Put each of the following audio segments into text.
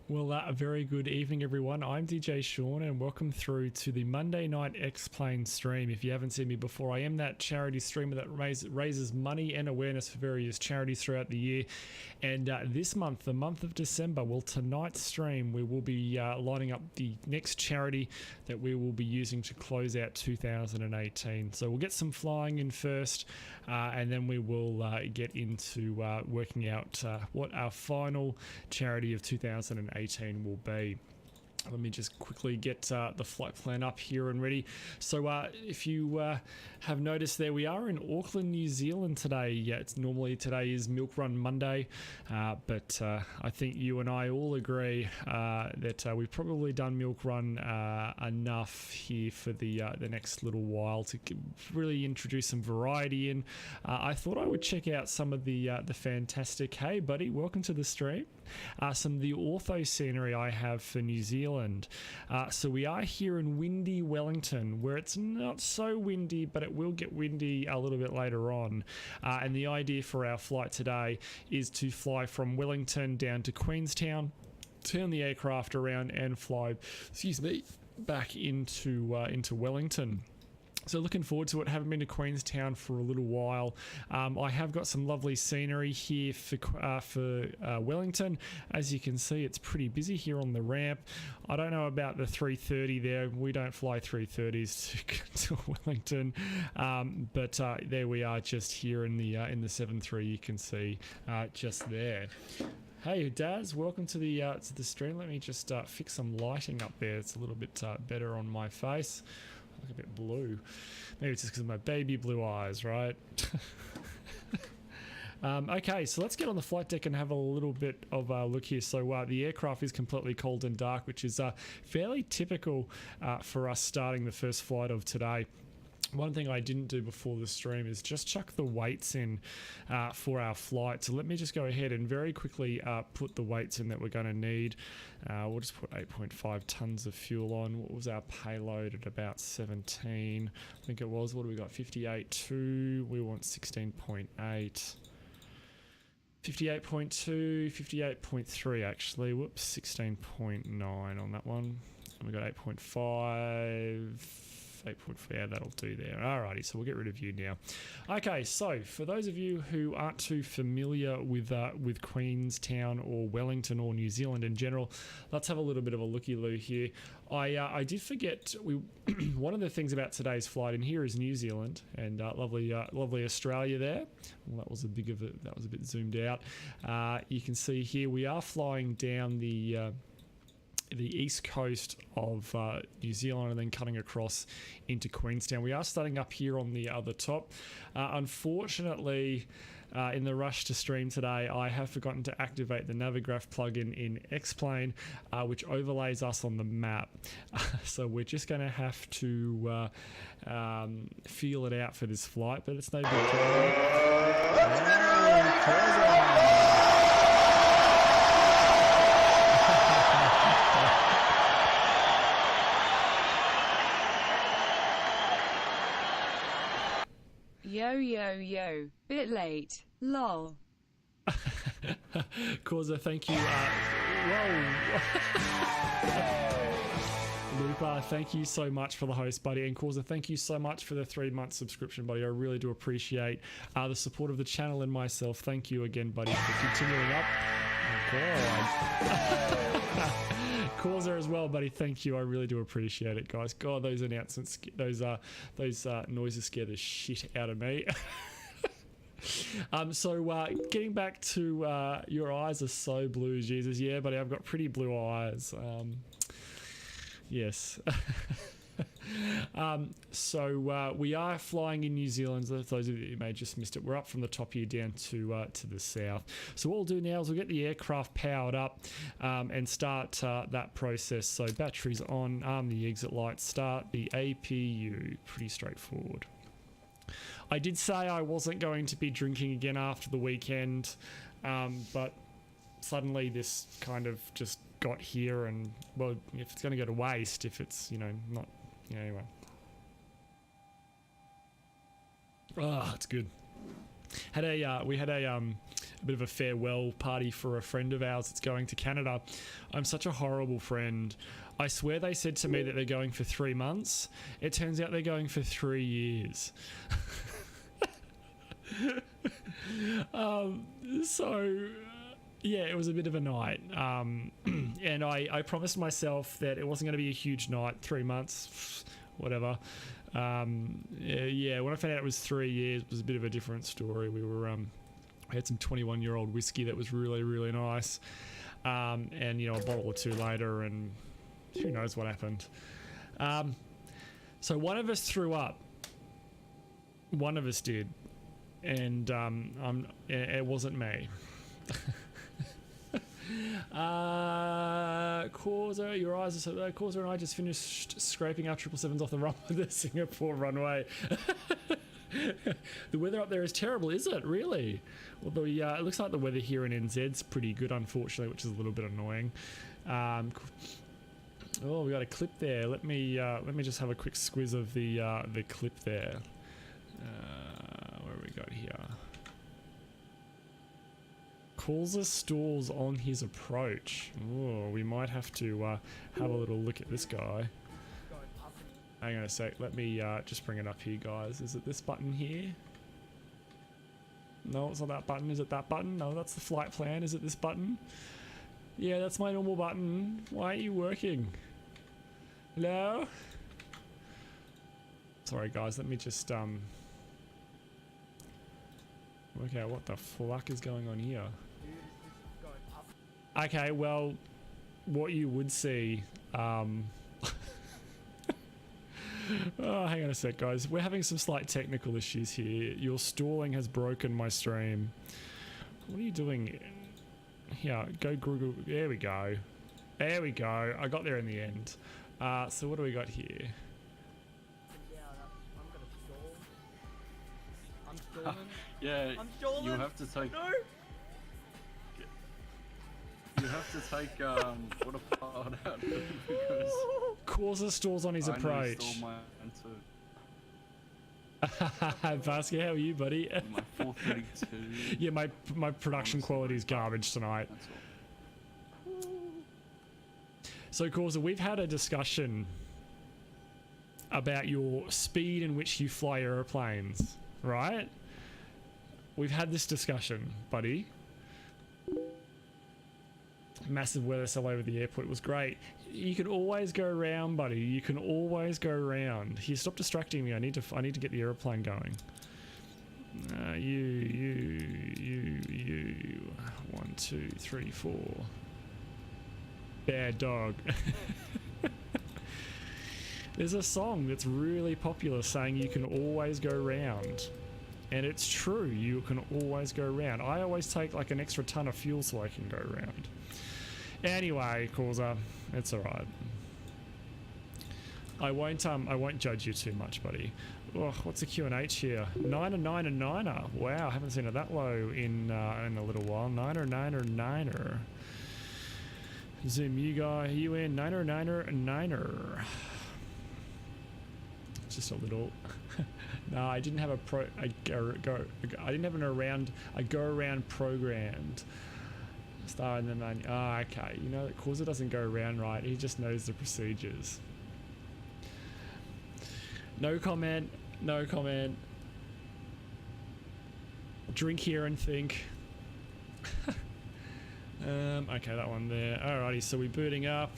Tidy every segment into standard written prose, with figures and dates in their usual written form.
Well, a very good evening, everyone. I'm DJ Sean, and welcome through to the Monday Night X-Plane stream. If you haven't seen me before, I am that charity streamer that raises money and awareness for various charities throughout the year. And this month, the month of December, well, tonight's stream, we will be lining up the next charity that we will be using to close out 2018. So we'll get some flying in first, and then we will get into working out what our final charity of 2018 will be. Let me just quickly get the flight plan up here and ready. So if you have noticed there, we are in Auckland, New Zealand today. Yeah, today is Milk Run Monday, but I think you and I all agree that we've probably done Milk Run enough here for the next little while to really introduce some variety in. I thought I would check out some of the fantastic, hey buddy, welcome to the stream, some of the ortho scenery I have for New Zealand. So we are here in windy Wellington, where it's not so windy, but it will get windy a little bit later on. And the idea for our flight today is to fly from Wellington down to Queenstown, turn the aircraft around and fly, back into Wellington. So looking forward to it. Haven't been to Queenstown for a little while. I have got some lovely scenery here for Wellington. As you can see, it's pretty busy here on the ramp. I don't know about the 330 there. We don't fly 330s to Wellington, but there we are, just here in the 7.3. You can see just there. Hey Daz, welcome to the stream. Let me just fix some lighting up there. It's a little bit better on my face. I look a bit blue. Maybe it's just because of my baby blue eyes, right? Okay, so let's get on the flight deck and have a little bit of a look here. So the aircraft is completely cold and dark, which is fairly typical for us starting the first flight of today. One thing I didn't do before the stream is just chuck the weights in for our flight. So let me just go ahead and very quickly put the weights in that we're going to need. We'll just put 8.5 tons of fuel on. What was our payload at about 17? I think it was. What do we got? 58.2. We want 16.8. 58.2, 58.3 actually. Whoops, 16.9 on that one. And we got 8.5. 8.4, yeah, that'll do there. Alrighty, so we'll get rid of you now. Okay, so for those of you who aren't too familiar with Queenstown or Wellington or New Zealand in general, let's have a little bit of a looky-loo here. I did forget, one of the things about today's flight in here is New Zealand and lovely Australia there. Well, that was a bit zoomed out. You can see here we are flying down the east coast of New Zealand and then cutting across into Queenstown. We are starting up here on the other top. Unfortunately, in the rush to stream today, I have forgotten to activate the Navigraph plugin in X-Plane, which overlays us on the map. So we're just going to have to feel it out for this flight, but it's no big deal. Yo, bit late, lol. Causa, thank you. Lupa, thank you so much for the host, buddy. And Causa, thank you so much for the 3-month subscription, buddy. I really do appreciate the support of the channel and myself. Thank you again, buddy, for continuing up. Oh, God. Causa as well, buddy. Thank you. I really do appreciate it, guys. God, those announcements, those noises scare the shit out of me. So getting back to your eyes are so blue, Jesus. Yeah, buddy, I've got pretty blue eyes. Yes. So we are flying in New Zealand. For those of you who may have just missed it, we're up from the top here down to the south. So what we'll do now is we'll get the aircraft powered up and start that process. So batteries on, arm the exit lights, start the APU. Pretty straightforward. I did say I wasn't going to be drinking again after the weekend, but suddenly this kind of just got here, and well, if it's going to go to waste, if it's, you know, not, yeah, anyway. Oh, it's good. We had a a bit of a farewell party for a friend of ours that's going to Canada. I'm such a horrible friend. I swear they said to me that they're going for 3 months. It turns out they're going for 3 years. So yeah, it was a bit of a night. And I promised myself that it wasn't going to be a huge night. 3 months, whatever. Yeah, when I found out it was 3 years, it was a bit of a different story. We had some 21-year-old whiskey that was really, really nice. And, you know, a bottle or two later, and who knows what happened. So one of us threw up. One of us did. And it wasn't me. Causa, your eyes are so... Causa and I just finished scraping our 777s off the runway, the Singapore runway. The weather up there is terrible, is it? Really? Although, yeah, it looks like the weather here in NZ's pretty good, unfortunately, which is a little bit annoying. Oh, we got a clip there. Let me just have a quick squiz of the clip there. What have we got here? Causa stalls on his approach. Oh, we might have to have a little look at this guy. Hang on a sec. Let me just bring it up here, guys. Is it this button here? No, it's not that button. Is it that button? No, that's the flight plan. Is it this button? Yeah, that's my normal button. Why aren't you working? Hello? Sorry, guys. Let me just work out what the fuck is going on here. Okay, well, what you would see, oh, hang on a sec, guys. We're having some slight technical issues here. Your stalling has broken my stream. What are you doing? Here, go Google. There we go. There we go. I got there in the end. So what do we got here? I'm stalling. Yeah, I'm stalling. you have to take. No. You have to take what a part out because Causa stalls on his approach. I stole mine too. Vasquez, how are you, buddy? My 432. Yeah, my production quality is garbage tonight. That's all. So, Causa, we've had a discussion about your speed in which you fly airplanes, right? We've had this discussion, buddy. Massive weather cell over the airport. It was great. You can always go around, buddy. You can always go around. Here, stop distracting me. I need to get the airplane going. You. 1, 2, 3, 4. Bad dog. There's a song that's really popular saying you can always go round. And it's true, you can always go round. I always take like an extra ton of fuel so I can go round. Anyway, Causa, it's alright. I won't judge you too much, buddy. Oh, what's the Q&H here? 9er, 9er, 9er. Wow, I haven't seen it that low in a little while. 9er, 9er, 9er. Zoom, you guy, you in? 9er, 9er, 9er. Just a little. No, I didn't have a I didn't have a go around programmed. Star in the menu. Ah, okay. You know that Causa doesn't go around right. He just knows the procedures. No comment. No comment. Drink here and think. Okay, that one there. Alrighty, so we're booting up.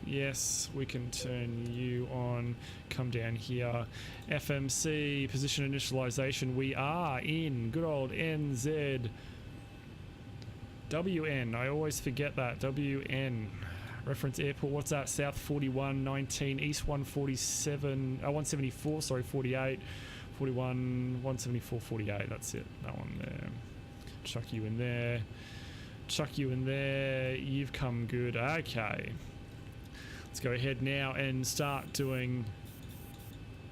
Yes, we can turn you on. Come down here. FMC, position initialization. We are in good old NZ. WN, I always forget that. WN. Reference airport, what's that? South 41, 19, East 147, 174, sorry, 48, 41, 174, 48. That's it, that one there. Chuck you in there. Chuck you in there. You've come good. Okay. Let's go ahead now and start doing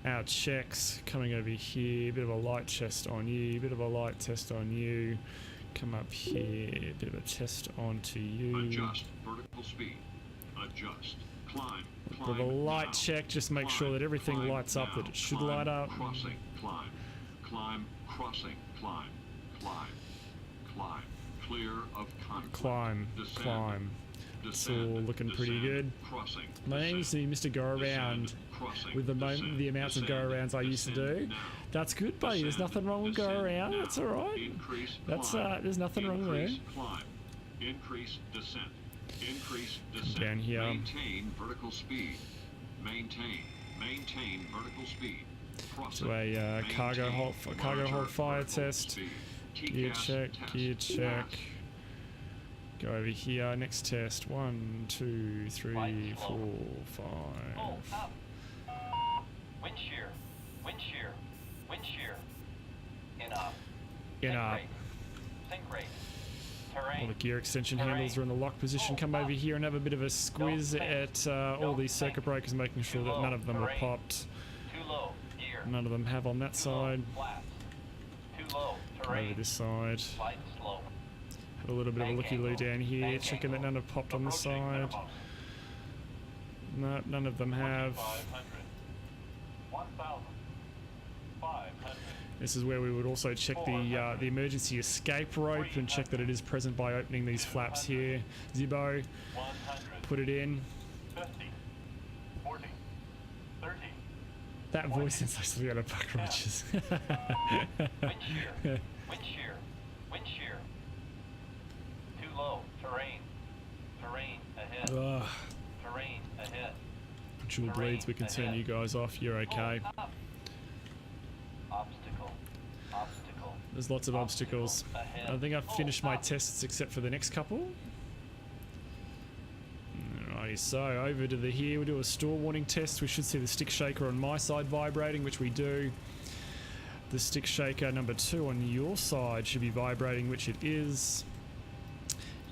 our checks. Coming over here, bit of a light test on you, bit of a light test on you. Come up here, bit of a test onto you. Adjust vertical speed. Adjust. Climb. Bit of a light check, just make sure that everything lights up that it should light up. Crossing. Climb. Climb. Crossing. Climb. Climb. Climb. Clear of conflict. Climb, Descend. climb. It's all Descend. looking pretty Descend. good. Crossing. My name used to be Mr. Go Around Descend. Crossing. with the Descend. the amounts of go Descend. arounds I used to Descend do. now. That's good, buddy. There's Descend. nothing wrong with go Descend around. now. That's all right. Increase That's climb. there's nothing wrong there. Increase climb. Increase descent. Increase descent. Down here. Maintain vertical speed. Maintain vertical speed. Crossing. Do a cargo hold Monitor fire vertical test. speed. Gear TCAS check, test. gear check. Pass. Go over here. Next test. 1, 2, 3, 4, 5. Full up. Wind shear. Wind shear. Wind shear. In up. In Sink up. rate. Sink rate. All Terrain. the gear extension handles are in the lock position. Come over here and have a bit of a squiz at all these circuit breakers, making sure that none of them are popped. Too low. Gear. None of them have on that Too low. side. Flat. Too low. Come over Terrain. this side. Slide slow. Have a little bit of a Bank looky-loo angle. down here, Bank checking that angle. none have popped on the Approaching side. minimum. No, none of them have. 2,500. 1,500. This is where we would also check the emergency escape rope and check that it is present by opening these flaps here. Zibo, 100. put it in. 50. 40. 30. That voice sounds like something out of Buck Rogers. Wind shear. Wind shear. Wind shear. Too low. Terrain. Terrain ahead. Ugh. Terrain ahead. Jewel bleeds, we can turn you guys off, you're okay. Pull up. Obstacle. Obstacle. There's lots of obstacles. Ahead. I think I've Pull finished my up. tests except for the next couple. Alrighty, so over to the here, we do a store warning test. We should see the stick shaker on my side vibrating, which we do. The stick shaker number 2 on your side should be vibrating, which it is.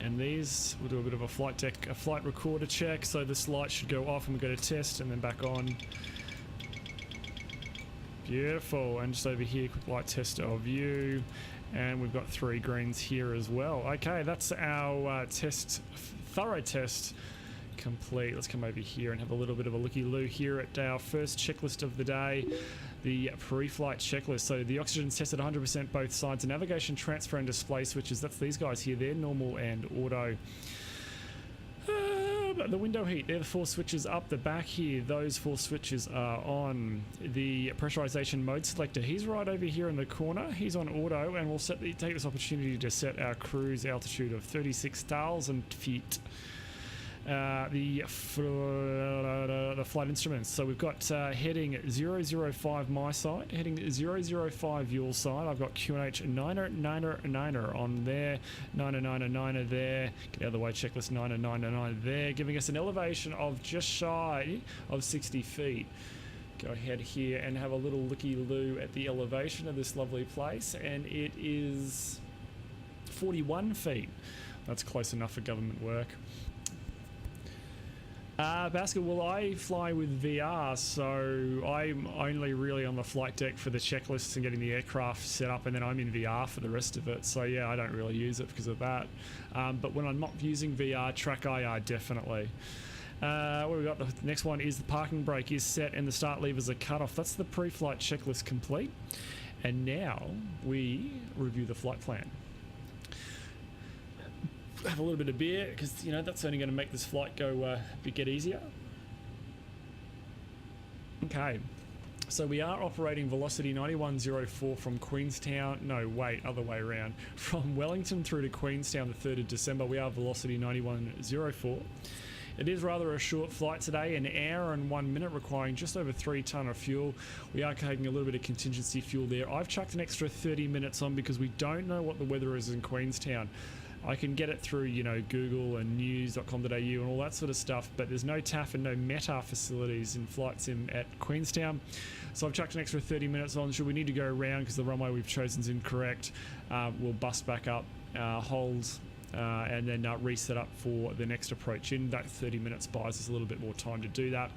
And these, we'll do a bit of a flight recorder check. So this light should go off and we go to test and then back on. Beautiful. And just over here, quick light test of you. And we've got 3 greens here as well. Okay, that's our thorough test complete. Let's come over here and have a little bit of a looky-loo here at our first checklist of the day, the pre-flight checklist. So the oxygen's tested 100% both sides. The navigation, transfer and display switches, that's these guys here. They're normal and auto. The window heat, they're the 4 switches up the back here. Those 4 switches are on. The pressurization mode selector, he's right over here in the corner. He's on auto, and we'll take this opportunity to set our cruise altitude of 36,000 feet. The flight instruments. So we've got heading 005 my side, heading 005 your side. I've got QNH 9er on there, 9er there. Get out of the way, checklist 9er there, giving us an elevation of just shy of 60 feet. Go ahead here and have a little looky-loo at the elevation of this lovely place, and it is 41 feet. That's close enough for government work. Basket, well, I fly with VR, so I'm only really on the flight deck for the checklists and getting the aircraft set up, and then I'm in VR for the rest of it. So yeah, I don't really use it because of that. But when I'm not using VR, track IR definitely. What we got? The next one is the parking brake is set and the start levers are cut off. That's the pre-flight checklist complete. And now we review the flight plan. Have a little bit of beer because you know that's only going to make this flight go get easier. Okay, so we are operating velocity 9104 from Queenstown. No, wait, other way around. From Wellington through to Queenstown, the 3rd of December. We are velocity 9104. It is rather a short flight today, an hour and 1 minute, requiring just over 3 tonne of fuel. We are taking a little bit of contingency fuel there. I've chucked an extra 30 minutes on because we don't know what the weather is in Queenstown. I can get it through, you know, Google and news.com.au and all that sort of stuff, but there's no TAF and no META facilities in FlightSim at Queenstown. So I've chucked an extra 30 minutes on. Should we need to go around because the runway we've chosen is incorrect, we'll bust back up, hold, and then reset up for the next approach in. That 30 minutes buys us a little bit more time to do that.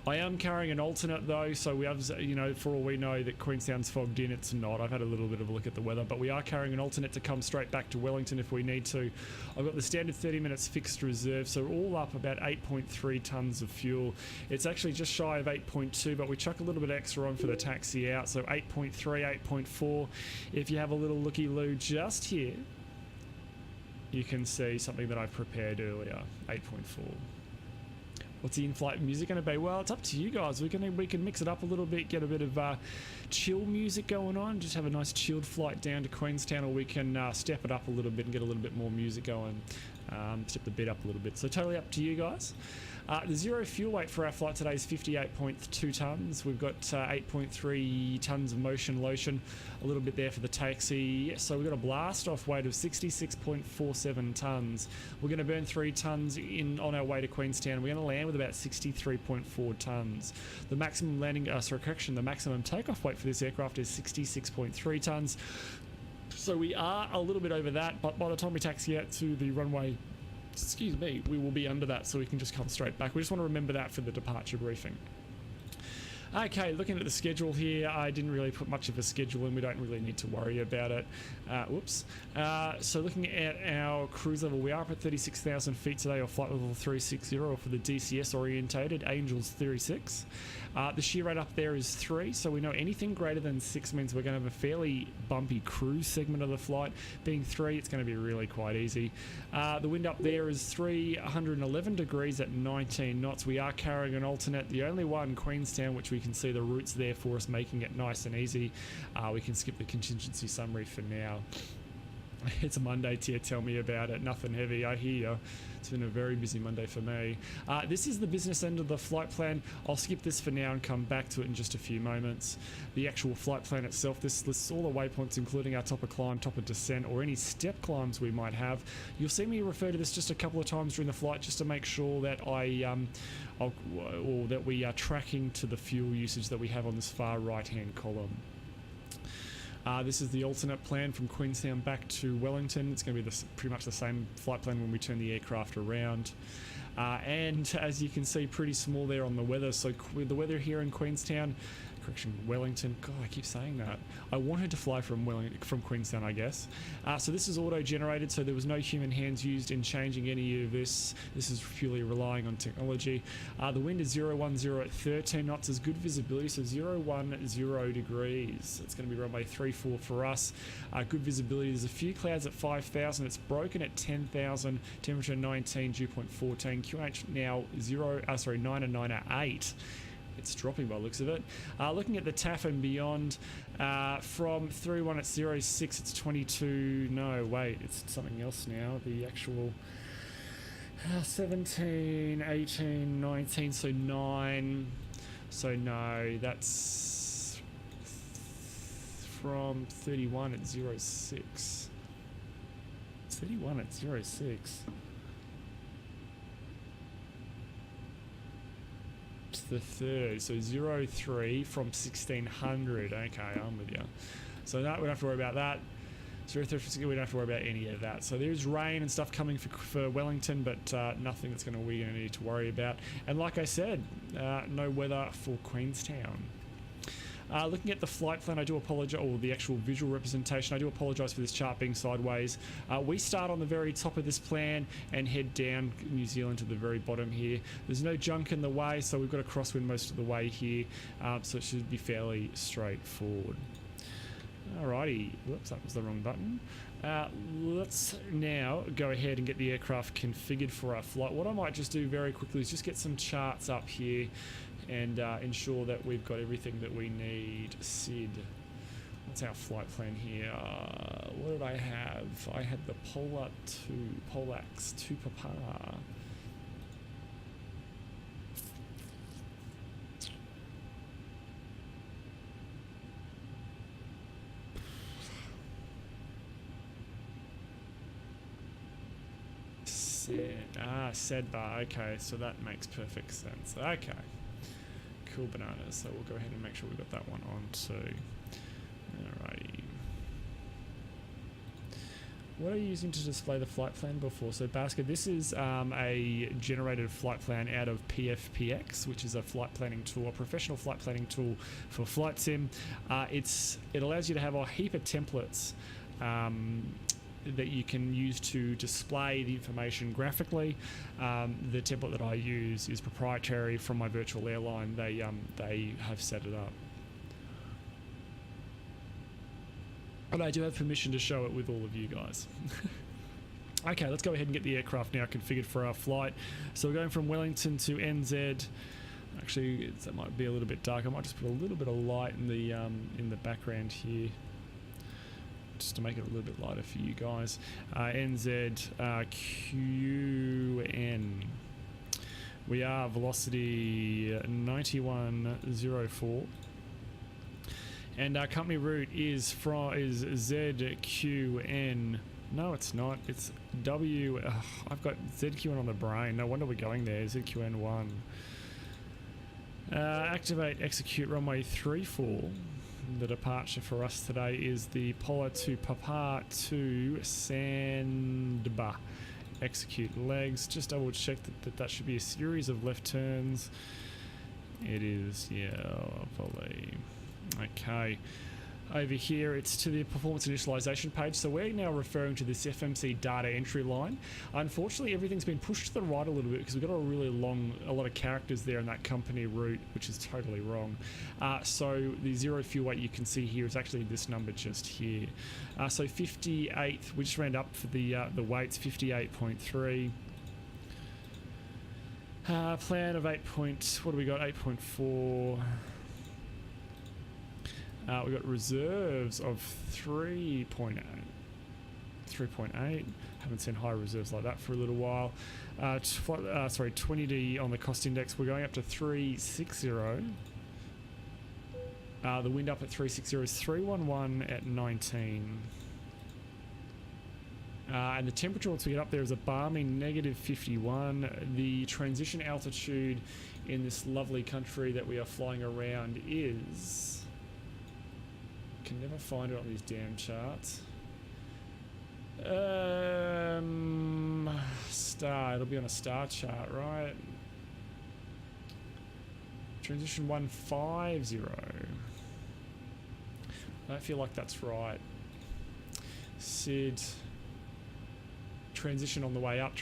I am carrying an alternate though, so we have, you know, for all we know that Queenstown's fogged in, it's not. I've had a little bit of a look at the weather, but we are carrying an alternate to come straight back to Wellington if we need to. I've got the standard 30 minutes fixed reserve, so all up about 8.3 tonnes of fuel. It's actually just shy of 8.2, but we chuck a little bit extra on for the taxi out, so 8.3, 8.4. If you have a little looky-loo just here, you can see something that I prepared earlier, 8.4. What's the in-flight music going to be? Well, it's up to you guys. We can mix it up a little bit, get a bit of chill music going on, just have a nice chilled flight down to Queenstown, or we can step it up a little bit and get a little bit more music going, step the bit up a little bit. So totally up to you guys. The zero fuel weight for our flight today is 58.2 tonnes. We've got 8.3 tonnes of motion lotion, a little bit there for the taxi. So we've got a blast off weight of 66.47 tonnes. We're going to burn 3 tonnes on our way to Queenstown. We're going to land with about 63.4 tonnes. The maximum the maximum takeoff weight for this aircraft is 66.3 tonnes. So we are a little bit over that, but by the time we taxi out to the runway, excuse me, we will be under that, so we can just come straight back. We just want to remember that for the departure briefing. Okay, looking at the schedule here, I didn't really put much of a schedule in. We don't really need to worry about it. Whoops. So looking at our cruise level, we are up at 36,000 feet today, or flight level 360 for the DCS orientated, Angels 36. The shear rate up there is 3, so we know anything greater than 6 means we're going to have a fairly bumpy cruise segment of the flight. Being 3, it's going to be really quite easy. The wind up there is 311 degrees at 19 knots. We are carrying an alternate, the only one, Queenstown, which we can see the routes there for us, making it nice and easy. We can skip the contingency summary for now. It's a Monday, Tia, tell me about it. Nothing heavy, I hear you. It's been a very busy Monday for me. This is the business end of the flight plan. I'll skip this for now and come back to it in just a few moments. The actual flight plan itself, this lists all the waypoints, including our top of climb, top of descent, or any step climbs we might have. You'll see me refer to this just a couple of times during the flight, just to make sure that that we are tracking to the fuel usage that we have on this far right-hand column. This is the alternate plan from Queenstown back to Wellington. It's going to be pretty much the same flight plan when we turn the aircraft around. And as you can see, pretty small there on the weather. So the weather here in Queenstown, Wellington. God, I keep saying that. I wanted to fly from Queenstown, I guess. So this is auto-generated, so there was no human hands used in changing any of this. This is purely relying on technology. The wind is 010 at 13 knots. Is good visibility, so 010 degrees. It's going to be runway 34 for us. Good visibility. There's a few clouds at 5,000. It's broken at 10,000. Temperature 19, dew point 14. QH now 9 and 9 at 8. It's dropping by the looks of it. Looking at the TAF and beyond, from 31 at 06, it's 22. No, wait, it's something else now. The actual 17, 18, 19, so 9. So no, that's from 31 at 06. 31 at 06. The third, so 03 from 1600. Okay, I'm with you. So that we don't have to worry about that. 03 we don't have to worry about any of that. So there's rain and stuff coming for Wellington, but nothing that's we're going to need to worry about. And like I said, no weather for Queenstown. Looking at the flight plan, I do apologise, or the actual visual representation, I do apologise for this chart being sideways. We start on the very top of this plan and head down New Zealand to the very bottom here. There's no junk in the way, so we've got a crosswind most of the way here, so it should be fairly straightforward. Alrighty, whoops, that was the wrong button. Let's now go ahead and get the aircraft configured for our flight. What I might just do very quickly is just get some charts up here and ensure that we've got everything that we need. Sid, what's our flight plan here? What did I have? I had the Polax 2 Papa. Sedbar, okay, so that makes perfect sense. Okay, cool bananas. So we'll go ahead and make sure we got that one on too. Alrighty. What are you using to display the flight plan before? So Basket, this is a generated flight plan out of PFPX, which is a flight planning tool, a professional flight planning tool for flight sim. It allows you to have a heap of templates that you can use to display the information graphically. The template that I use is proprietary from my virtual airline. They have set it up. But I do have permission to show it with all of you guys. Okay, let's go ahead and get the aircraft now configured for our flight. So we're going from Wellington to NZ. Actually, that might be a little bit dark. I might just put a little bit of light in the background here, just to make it a little bit lighter for you guys. NZ QN. We are velocity 9104. And our company route is ZQN. No, it's not. It's W. I've got ZQN on the brain. No wonder we're going there. ZQN1. Activate, execute runway 34. The departure for us today is the Polar to Papa to Sandba. Execute legs. Just double check that should be a series of left turns. It is, yeah, volley. Okay. Over here, it's to the performance initialization page. So we're now referring to this FMC data entry line. Unfortunately, everything's been pushed to the right a little bit because we've got a lot of characters there in that company route, which is totally wrong. So the zero fuel weight you can see here is actually this number just here. So 58, we just round up for the weights, 58.3. Plan of 8 what do we got? 8.4. We've got reserves of 3.8. Haven't seen high reserves like that for a little while. 20D on the cost index. We're going up to 360. The wind up at 360 is 311 at 19. And the temperature once we get up there is a balmy -51. The transition altitude in this lovely country that we are flying around is... Can never find it on these damn charts. Star, it'll be on a star chart, right? Transition 150. I don't feel like that's right. Sid. Transition on the way up.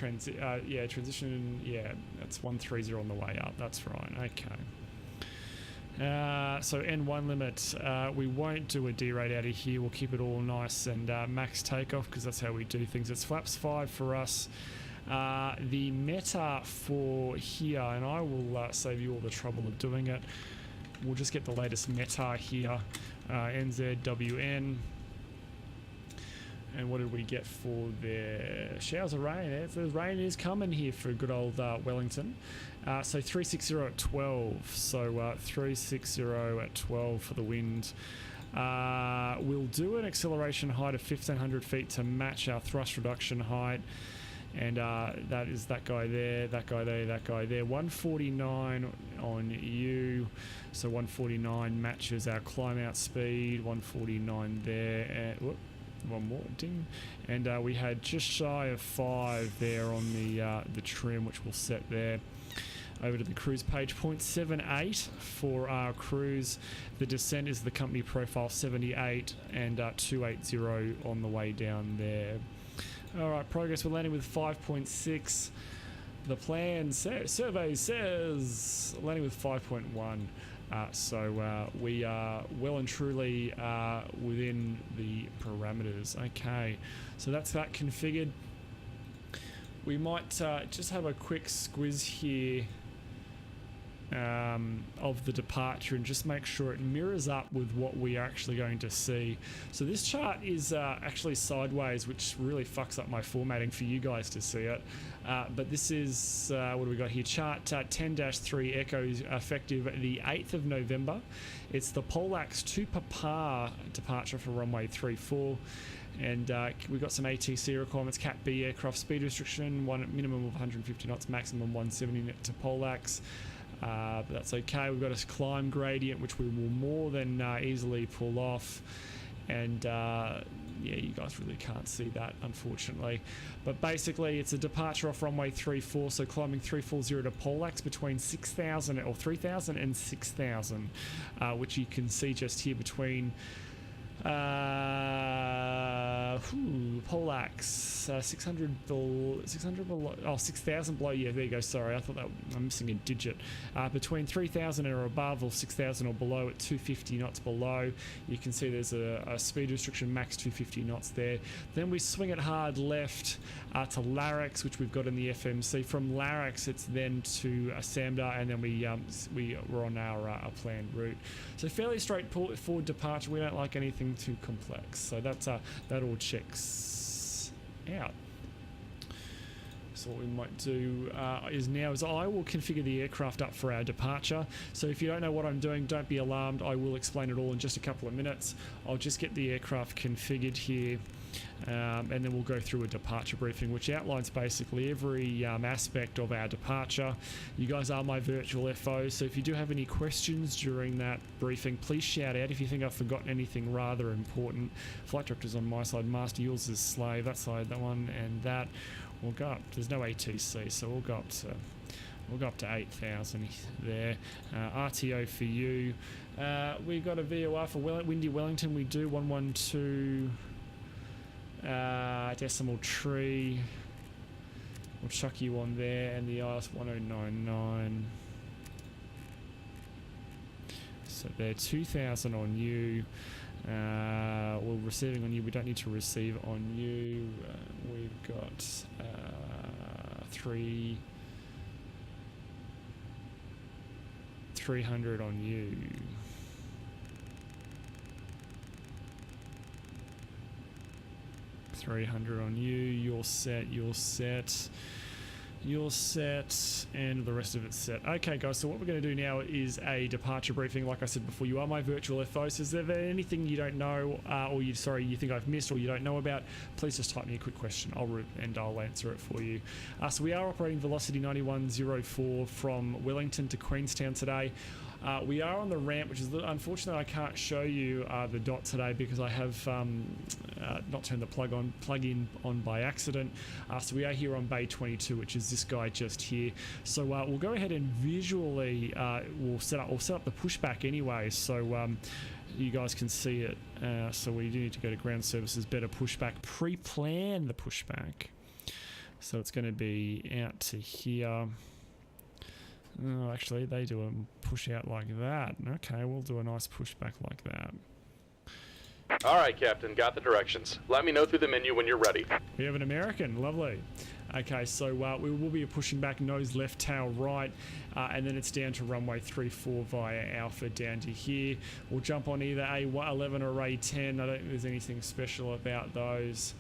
Yeah, transition. Yeah, that's 130 on the way up. That's right. Okay. So N1 limit, we won't do a D-rate out of here. We'll keep it all nice and max takeoff because that's how we do things. It's flaps 5 for us. The meta for here, and I will save you all the trouble of doing it. We'll just get the latest meta here. NZWN. And what did we get for their showers of rain? The rain is coming here for good old Wellington. So 360 at 12. So 360 at 12 for the wind. We'll do an acceleration height of 1500 feet to match our thrust reduction height. And that is that guy there, that guy there, that guy there. 149 on you. So 149 matches our climb out speed. 149 there. And, whoop. One more ding, and we had just shy of 5 there on the trim, which we'll set there. Over to the cruise page, 0.78 for our cruise. The descent is the company profile 78 and 280 on the way down there. All right, progress. We're landing with 5.6. The plan survey says landing with 5.1. So we are well and truly within the parameters. Okay, so that's that configured. We might just have a quick squiz here of the departure and just make sure it mirrors up with what we are actually going to see. So this chart is actually sideways, which really fucks up my formatting for you guys to see it. But this is, what do we got here? Chart 10-3 Echo effective the 8th of November. It's the Polax to Papa departure for runway 34. And we've got some ATC requirements. Cat B aircraft speed restriction, minimum of 150 knots, maximum 170 to Polax. But that's okay. We've got a climb gradient, which we will more than easily pull off. And yeah, you guys really can't see that, unfortunately. But basically, it's a departure off runway 34, so climbing 340 to Polax between 6,000 or 3,000 and 6,000, which you can see just here between Polax, 600 below, oh, 6,000 below, yeah, there you go, sorry, I thought that I'm missing a digit. Between 3,000 or above, or 6,000 or below at 250 knots below, you can see there's a speed restriction, max 250 knots there. Then we swing it hard left to Larix, which we've got in the FMC. From Larix, it's then to Samda, and then we're on our planned route. So fairly straightforward departure. We don't like anything too complex. So that's that all checks out. So what we might do is I will configure the aircraft up for our departure. So if you don't know what I'm doing, don't be alarmed. I will explain it all in just a couple of minutes. I'll just get the aircraft configured here. And then we'll go through a departure briefing, which outlines basically every aspect of our departure. You guys are my virtual FOs, so if you do have any questions during that briefing, please shout out if you think I've forgotten anything rather important. Flight director's on my side, master, yours is slave, that side, that one, and that. We'll go up. There's no ATC, so we'll go up to 8,000 there. RTO for you. We've got a VOR for Windy Wellington. We do 112. Decimal tree. We'll chuck you on there, and the IS 1099. So they're 2,000 on you. We're receiving on you. We don't need to receive on you. We've got 300 on you. $300 on you. You're set. You're set, and the rest of it's set. Okay, guys, so what we're going to do now is a departure briefing. Like I said before, you are my virtual FO, so is there anything you don't know, or you think I've missed, or you don't know about, please just type me a quick question, I'll answer it for you. So we are operating Velocity 9104 from Wellington to Queenstown today. We are on the ramp, which is unfortunately I can't show you the dot today because I have not turned the plug-in on by accident. So we are here on Bay 22, which is this guy just here. So we'll go ahead and visually we'll set up the pushback anyway, so you guys can see it. So we do need to go to ground services, better pushback, pre-plan the pushback. So it's going to be out to here. Oh, actually, they do a push out like that. Okay, we'll do a nice pushback like that. All right, Captain, got the directions. Let me know through the menu when you're ready. We have an American, lovely. Okay, so we will be pushing back nose left, tail right, and then it's down to runway 34 via Alpha down to here. We'll jump on either A11 or A10. I don't think there's anything special about those.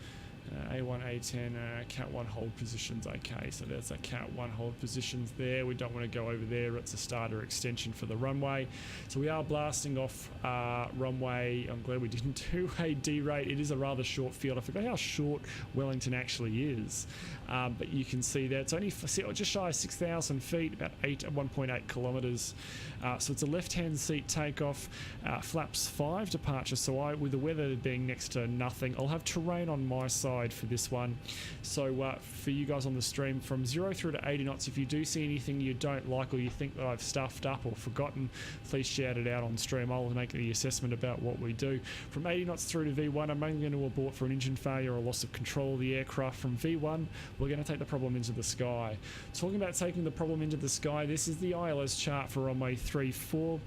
A1, A10, Cat 1 hold positions. Okay, so there's a Cat 1 hold positions there. We don't want to go over there. It's a starter extension for the runway. So we are blasting off runway. I'm glad we didn't do a D-rate. It is a rather short field. I forgot how short Wellington actually is. But you can see that it's only just shy of 6,000 feet, about 1.8 kilometers. So it's a left-hand seat takeoff, flaps 5 departure. So with the weather being next to nothing, I'll have terrain on my side for this one. So for you guys on the stream, from 0 through to 80 knots, if you do see anything you don't like or you think that I've stuffed up or forgotten, please shout it out on stream. I'll make the assessment about what we do. From 80 knots through to V1, I'm only going to abort for an engine failure or loss of control of the aircraft. From V1, we're going to take the problem into the sky. Talking about taking the problem into the sky, this is the ILS chart for runway 34.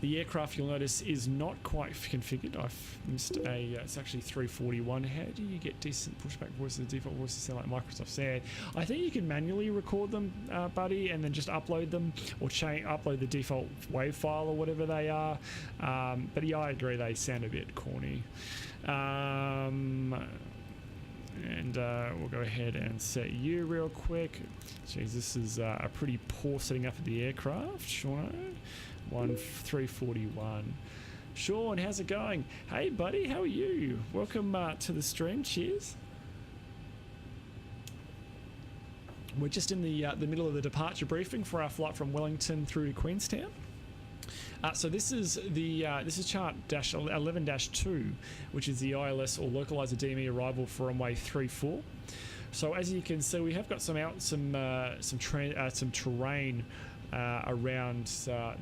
The aircraft, you'll notice, is not quite configured. I've missed it's actually 341. How do you get decent pushback voices? The default voices sound like Microsoft said. I think you can manually record them, buddy, and then just upload them, or upload the default WAV file or whatever they are. But yeah, I agree, they sound a bit corny. And we'll go ahead and set you real quick. Jeez, this is a pretty poor setting up of the aircraft. Sean, 341. Sean, how's it going? Hey, buddy, how are you? Welcome to the stream. Cheers. We're just in the middle of the departure briefing for our flight from Wellington through to Queenstown. So this is chart 11-2, which is the ILS or localizer DME arrival for runway 34. So as you can see, we have got some terrain around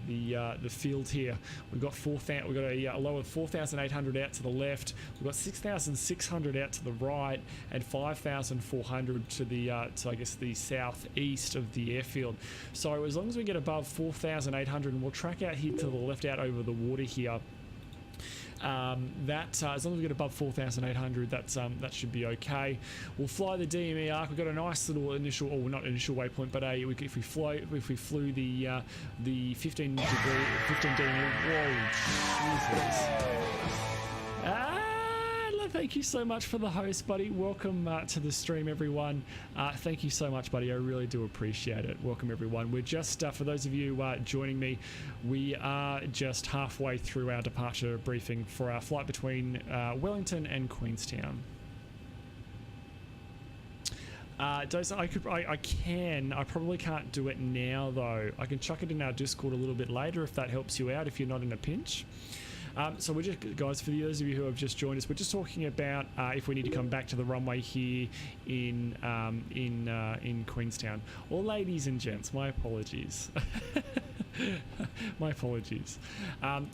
the field here. We've got a low of 4,800 out to the left. We've got 6,600 out to the right, and 5,400 to I guess the southeast of the airfield. So as long as we get above 4,800, and we'll track out here to the left out over the water here. As long as we get above 4,800, that should be okay. We'll fly the DME arc. We've got a nice little initial, or not initial waypoint, but if we flew the 15 DME. Whoa, Jesus. Thank you so much for the host, buddy. Welcome to the stream, everyone. Thank you so much, buddy. I really do appreciate it. Welcome, everyone. We're just, for those of you joining me, we are just halfway through our departure briefing for our flight between Wellington and Queenstown. I probably can't do it now, though. I can chuck it in our Discord a little bit later if that helps you out, if you're not in a pinch. So we're just, guys, for those of you who have just joined us, we're just talking about if we need to come back to the runway here in Queenstown. Or ladies and gents, my apologies. My apologies.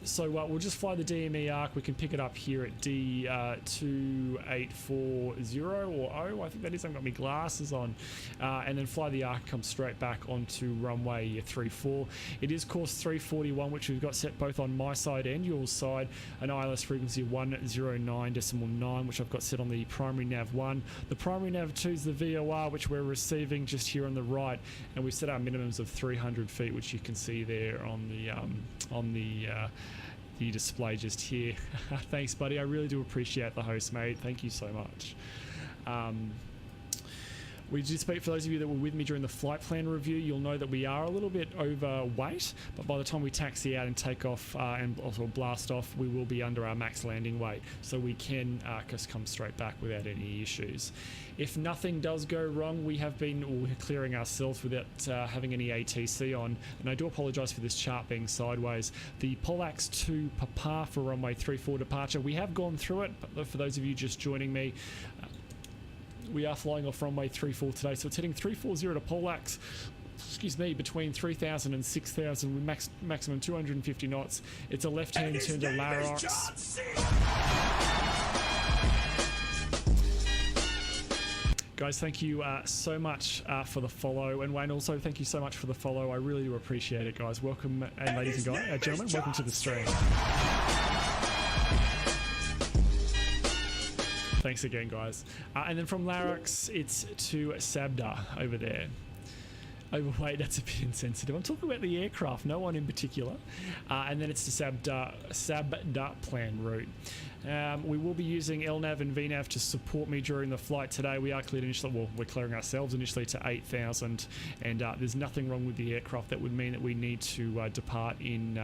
So we'll just fly the DME arc. We can pick it up here at D2840 or O, I think that is. I've got my glasses on. And then fly the arc, come straight back onto runway 34. It is course 341, which we've got set both on my side and your side. An ILS frequency 109.9, which I've got set on the primary nav 1. The primary nav 2 is the VOR, which we're receiving just here on the right. And we've set our minimums of 300 feet, which you can see there on the display just here. Thanks, buddy. I really do appreciate the host, mate. Thank you so much. We did speak, for those of you that were with me during the flight plan review, you'll know that we are a little bit overweight, but by the time we taxi out and take off and also blast off, we will be under our max landing weight, so we can just come straight back without any issues. If nothing does go wrong, we're clearing ourselves without having any ATC on, and I do apologise for this chart being sideways. The Polax to Papa for runway 34 departure, we have gone through it, but for those of you just joining me, we are flying off runway 34 today, so it's heading 340 to Polax, between 3,000 and 6,000 with maximum 250 knots. It's a left-hand turn to Larox. Guys, thank you so much for the follow, and Wayne, also thank you so much for the follow. I really do appreciate it, guys. Welcome, and ladies and gentlemen, welcome to the stream. Thanks again, guys. And then from Larox, it's to Sabda over there. Overweight, that's a bit insensitive. I'm talking about the aircraft, no one in particular. And then it's to Sabda plan route. We will be using LNAV and VNAV to support me during the flight today. We are cleared initially, well, we're clearing ourselves initially to 8,000, and there's nothing wrong with the aircraft that would mean that we need to depart using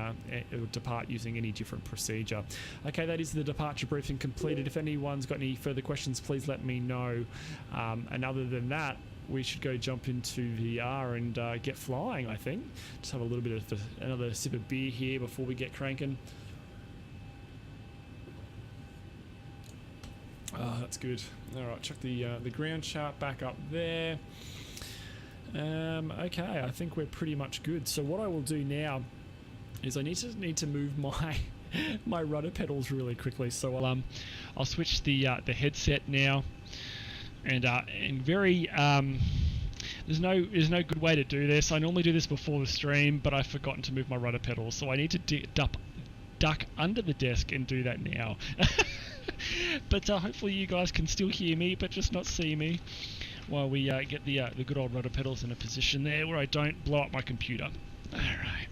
any different procedure. Okay, that is the departure briefing completed. If anyone's got any further questions, please let me know. And other than that, we should go jump into VR and get flying, I think. Just have a little bit of another sip of beer here before we get cranking. Oh, that's good. All right, check the ground chart back up there. Okay, I think we're pretty much good. So what I will do now is I need to move my rudder pedals really quickly. So I'll switch the headset now. And very there's no good way to do this. I normally do this before the stream, but I've forgotten to move my rudder pedals, so I need to duck under the desk and do that now. But hopefully you guys can still hear me, but just not see me, while we get the good old rudder pedals in a position there where I don't blow up my computer. All right,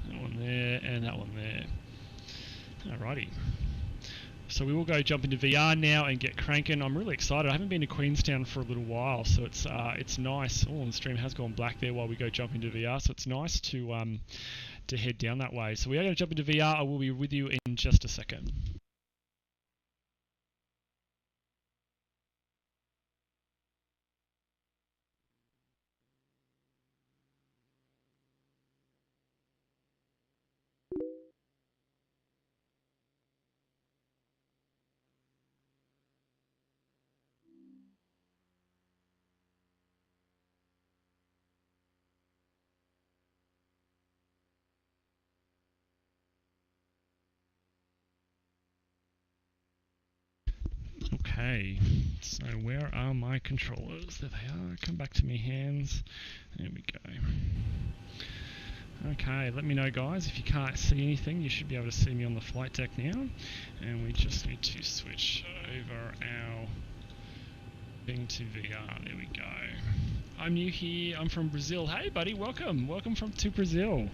that one there and that one there. Alrighty. So we will go jump into VR now and get cranking. I'm really excited. I haven't been to Queenstown for a little while, so it's nice. Oh, and the stream has gone black there while we go jump into VR, so it's nice to head down that way. So we are going to jump into VR. I will be with you in just a second. Okay, so where are my controllers? There they are. Come back to me, hands. There we go. Okay, let me know, guys, if you can't see anything. You should be able to see me on the flight deck now. And we just need to switch over our thing to VR. There we go. I'm new here. I'm from Brazil. Hey, buddy, welcome. Welcome to Brazil.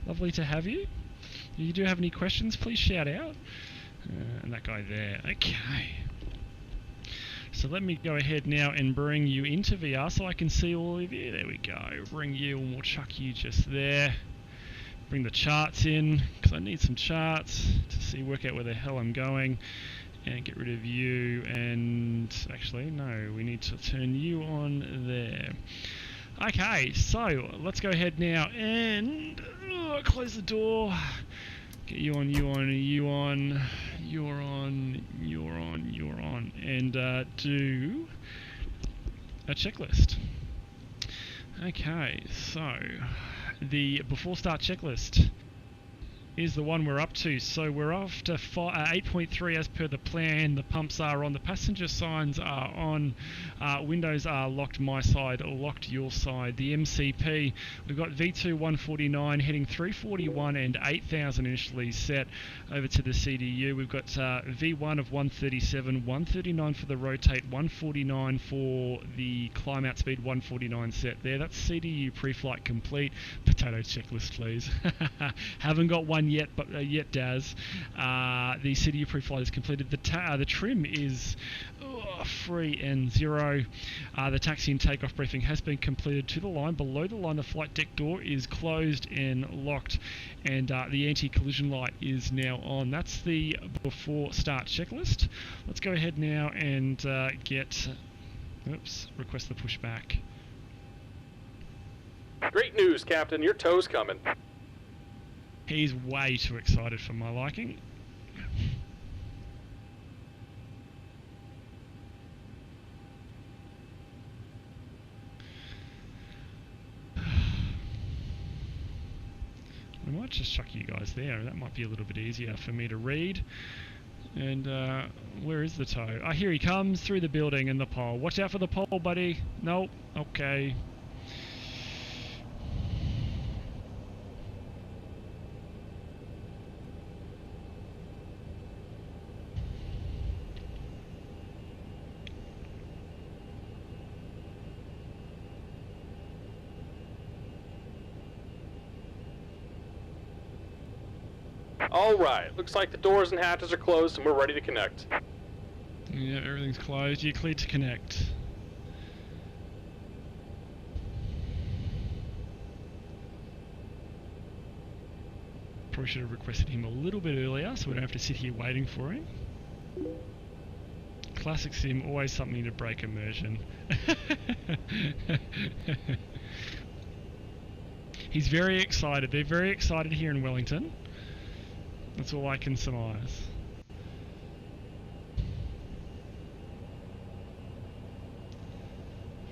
Lovely to have you. If you do have any questions, please shout out. And that guy there. Okay. So let me go ahead now and bring you into VR so I can see all of you. There we go. Bring you and we'll chuck you just there. Bring the charts in because I need some charts to work out where the hell I'm going. And get rid of you and actually no, we need to turn you on there. Okay, so let's go ahead now and close the door. Get you on, you on, you on, you're on, you're on, you're on, and do a checklist. Okay, so the before start checklist is the one we're up to. So we're off to 8.3 as per the plan. The pumps are on, the passenger signs are on, windows are locked my side, locked your side. The MCP, we've got V2 149 heading 341 and 8000 initially set over to the CDU. We've got V1 of 137, 139 for the rotate, 149 for the climb out speed, 149 set there. That's CDU pre-flight complete. Potato checklist, please. Haven't got one yet, but yet Daz. The CDU pre-flight is completed. The trim is free and 0. The taxi and takeoff briefing has been completed to the line. Below the line, the flight deck door is closed and locked, and the anti-collision light is now on. That's the before start checklist. Let's go ahead now and request the pushback. Great news, Captain. Your tow's coming. He's way too excited for my liking. I might just chuck you guys there. That might be a little bit easier for me to read. And where is the tow? Ah, here he comes through the building and the pole. Watch out for the pole, buddy. Nope. Okay. Alright, looks like the doors and hatches are closed and we're ready to connect. Yeah, everything's closed. You're clear to connect. Probably should have requested him a little bit earlier so we don't have to sit here waiting for him. Classic sim, always something to break immersion. He's very excited. They're very excited here in Wellington. That's all I can surmise.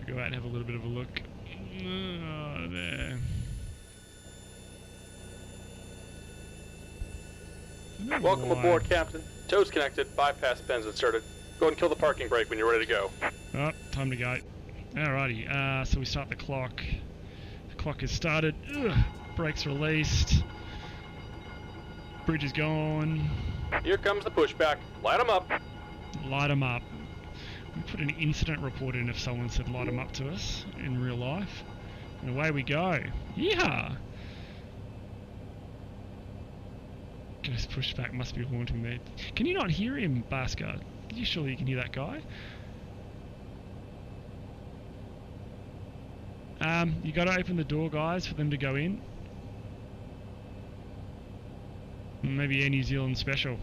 If we go out and have a little bit of a look. Oh, there. Welcome aboard, Captain. Tow's connected, bypass pins inserted. Go ahead and kill the parking brake when you're ready to go. Oh, time to go. Alrighty, so we start the clock. The clock is started. Ugh. Brakes released. Bridge is gone. Here comes the pushback. Light them up. Light them up. We put an incident report in if someone said light them up to us in real life. And away we go. Yeehaw! Ghost pushback must be haunting me. Can you not hear him, Basker? Surely you can hear that guy. You gotta open the door, guys, for them to go in. Maybe Air New Zealand special.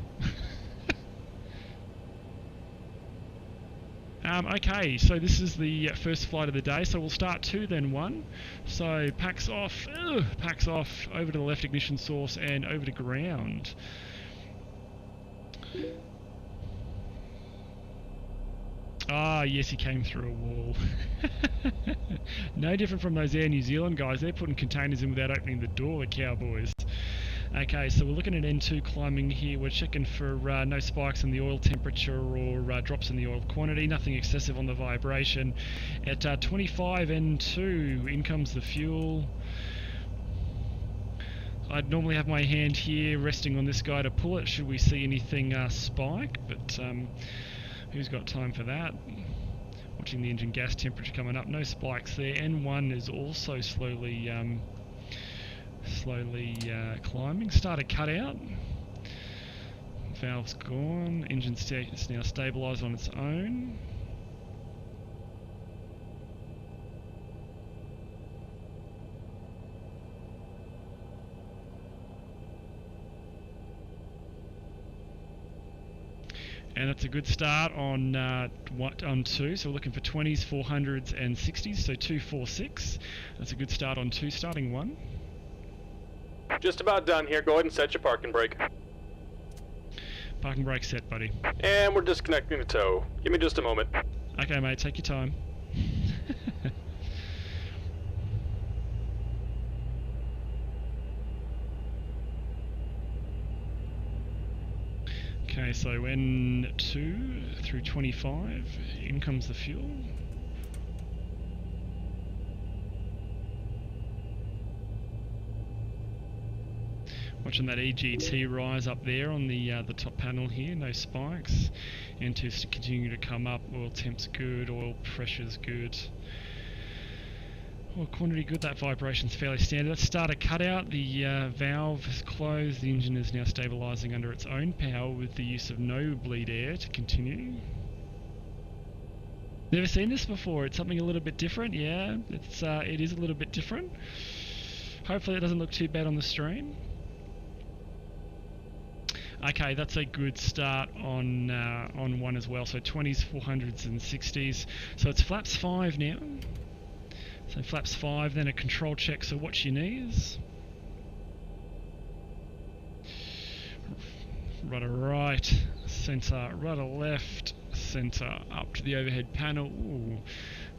Okay, so this is the first flight of the day, so we'll start 2 then 1. So packs off, over to the left ignition source and over to ground. Ah, yes, he came through a wall. No different from those Air New Zealand guys. They're putting containers in without opening the door, the cowboys. Okay, so we're looking at N2 climbing here. We're checking for no spikes in the oil temperature or drops in the oil quantity, nothing excessive on the vibration. At 25 N2, in comes the fuel. I'd normally have my hand here resting on this guy to pull it should we see anything spike, but who's got time for that? Watching the engine gas temperature coming up, no spikes there. N1 is also slowly climbing. Started cut out. Valve's gone. Engine's now stabilised on its own. And that's a good start on 2, so we're looking for 20s, 400s and 60s, so 246. That's a good start on 2, starting 1. Just about done here. Go ahead and set your parking brake. Parking brake set, buddy. And we're disconnecting the tow. Give me just a moment. Okay, mate, take your time. Okay, so N2 through 25, in comes the fuel. Watching that EGT rise up there on the top panel here, no spikes. N2's to continue to come up, oil temp's good, oil pressure's good. Oil quantity good, that vibration's fairly standard. Let's start a cutout. The valve is closed, the engine is now stabilising under its own power with the use of no bleed air to continue. Never seen this before, it's something a little bit different, yeah, it is a little bit different. Hopefully it doesn't look too bad on the stream. Okay, that's a good start on 1 as well, so 20s, 400s and 60s. So it's flaps 5 now. So flaps 5, then a control check, so watch your knees. Rudder right, centre, rudder left, centre, up to the overhead panel. Ooh.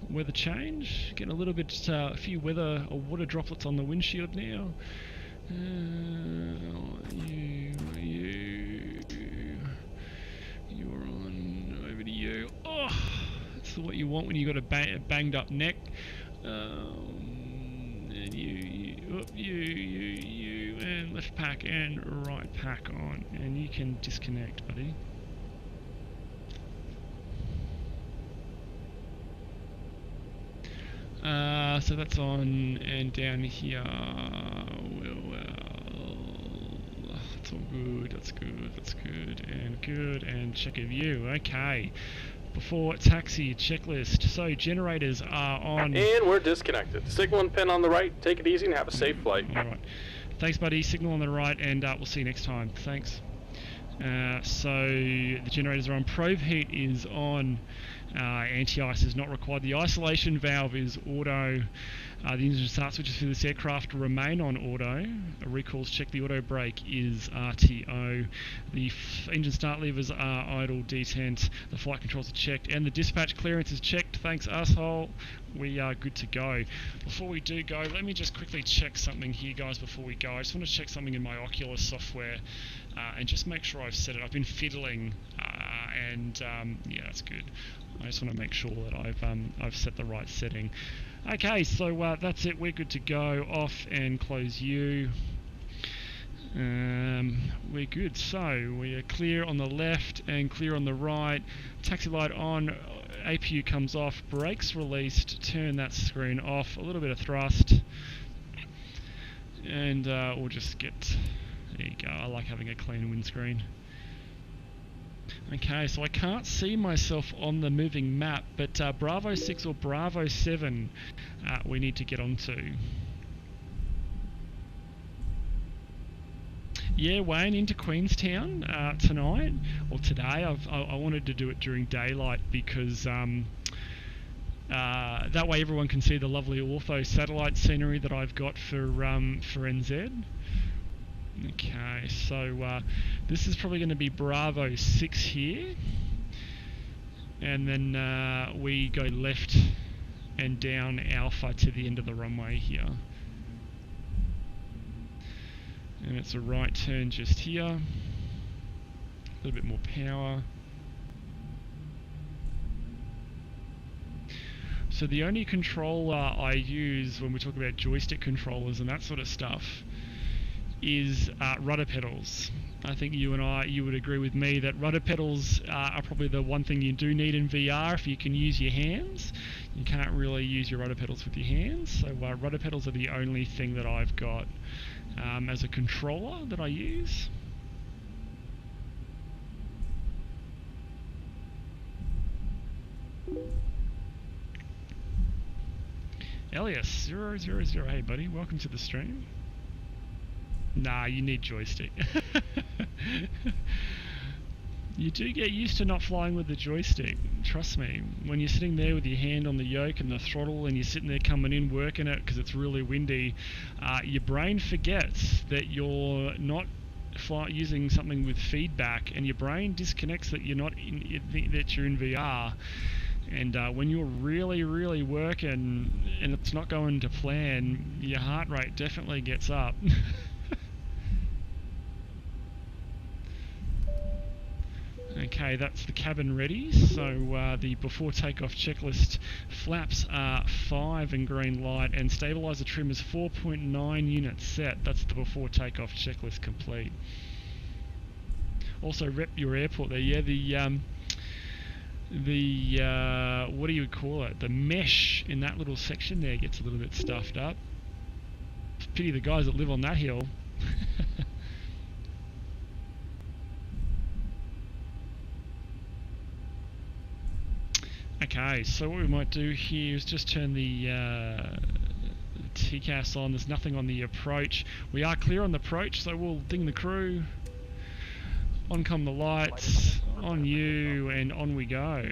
Weather change, getting a little bit, a few weather or water droplets on the windshield now. You're on, over to you. Oh, that's what you want when you got a banged up neck. And you, and left pack and right pack on, and you can disconnect, buddy. So that's on, and down here, that's all good, that's good, and check a view, okay. Before taxi checklist, so generators are on. And we're disconnected. Signal and pin on the right, take it easy and have a safe flight. Alright, thanks buddy, signal on the right, and we'll see you next time, thanks. So the generators are on, probe heat is on, anti-ice is not required, the isolation valve is auto, the engine start switches for this aircraft remain on auto, recalls check, the auto brake is RTO, the engine start levers are idle detent, the flight controls are checked, and the dispatch clearance is checked, thanks asshole, we are good to go. Before we do go, let me just quickly check something here guys before we go. I just want to check something in my Oculus software and just make sure I've set it. I've been fiddling and yeah, that's good. I just want to make sure that I've set the right setting. Okay, so that's it, we're good to go. Off and close U. We're good, so we are clear on the left and clear on the right. Taxi light on, APU comes off, brakes released, turn that screen off, a little bit of thrust, and we'll just get, there you go, I like having a clean windscreen. Okay, so I can't see myself on the moving map, but Bravo 6 or Bravo 7 we need to get onto. Yeah, Wayne, into Queenstown tonight, or today. I wanted to do it during daylight because that way everyone can see the lovely ortho satellite scenery that I've got for NZ. Okay, so this is probably going to be Bravo 6 here, and then we go left and down Alpha to the end of the runway here. And it's a right turn just here. A little bit more power. So the only controller I use when we talk about joystick controllers and that sort of stuff is rudder pedals. I think you would agree with me that rudder pedals are probably the one thing you do need in VR if you can use your hands. You can't really use your rudder pedals with your hands, so rudder pedals are the only thing that I've got as a controller that I use. Elias 000, hey buddy, welcome to the stream. Nah, you need joystick. You do get used to not flying with the joystick, trust me. When you're sitting there with your hand on the yoke and the throttle and you're sitting there coming in working it because it's really windy, your brain forgets that you're not using something with feedback, and your brain disconnects that you're that you're in VR. And when you're really, really working and it's not going to plan, your heart rate definitely gets up. Okay, that's the cabin ready. So the before takeoff checklist, flaps are 5 in green light and stabilizer trim is 4.9 units set. That's the before takeoff checklist complete. Also rep your airport there. Yeah, the what do you call it? The mesh in that little section there gets a little bit stuffed up. Pity the guys that live on that hill. Okay, so what we might do here is just turn the TCAS on. There's nothing on the approach. We are clear on the approach, so we'll ding the crew. On come the lights, on you, and on we go.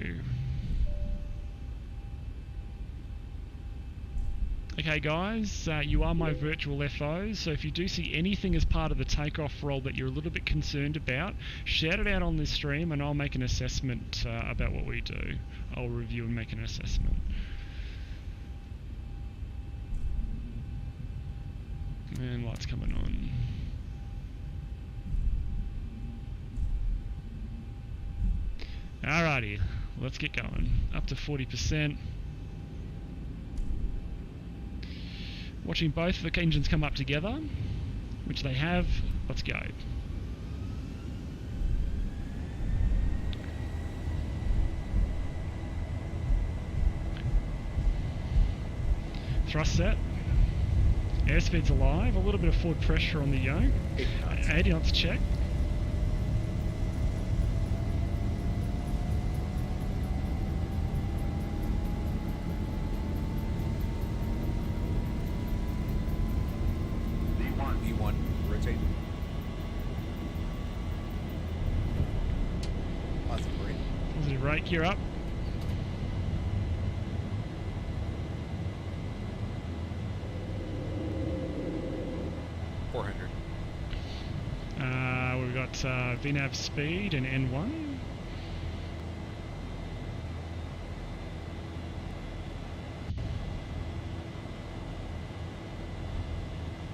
Okay guys, you are my virtual FOs, so if you do see anything as part of the takeoff roll that you're a little bit concerned about, shout it out on this stream and I'll make an assessment about what we do. I'll review and make an assessment. And lights coming on. Alrighty, let's get going. Up to 40%. Watching both the engines come up together, which they have. Let's go. Thrust set. Airspeed's alive. A little bit of forward pressure on the yoke. 80 knots check. V1, rotate. Positive brake. Positive rate, gear up. We've got VNAV speed and N1.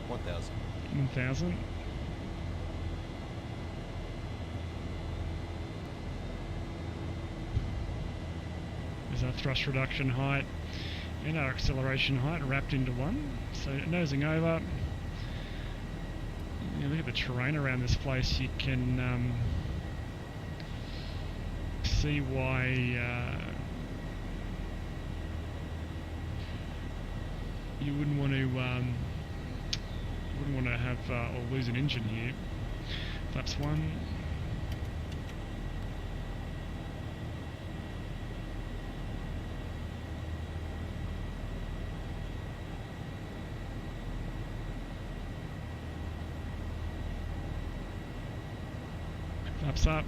$1,000. There's our thrust reduction height and our acceleration height wrapped into one. So nosing over. Yeah, look at the terrain around this place. You can see why you wouldn't want to have or lose an engine here. That's one. Flaps up.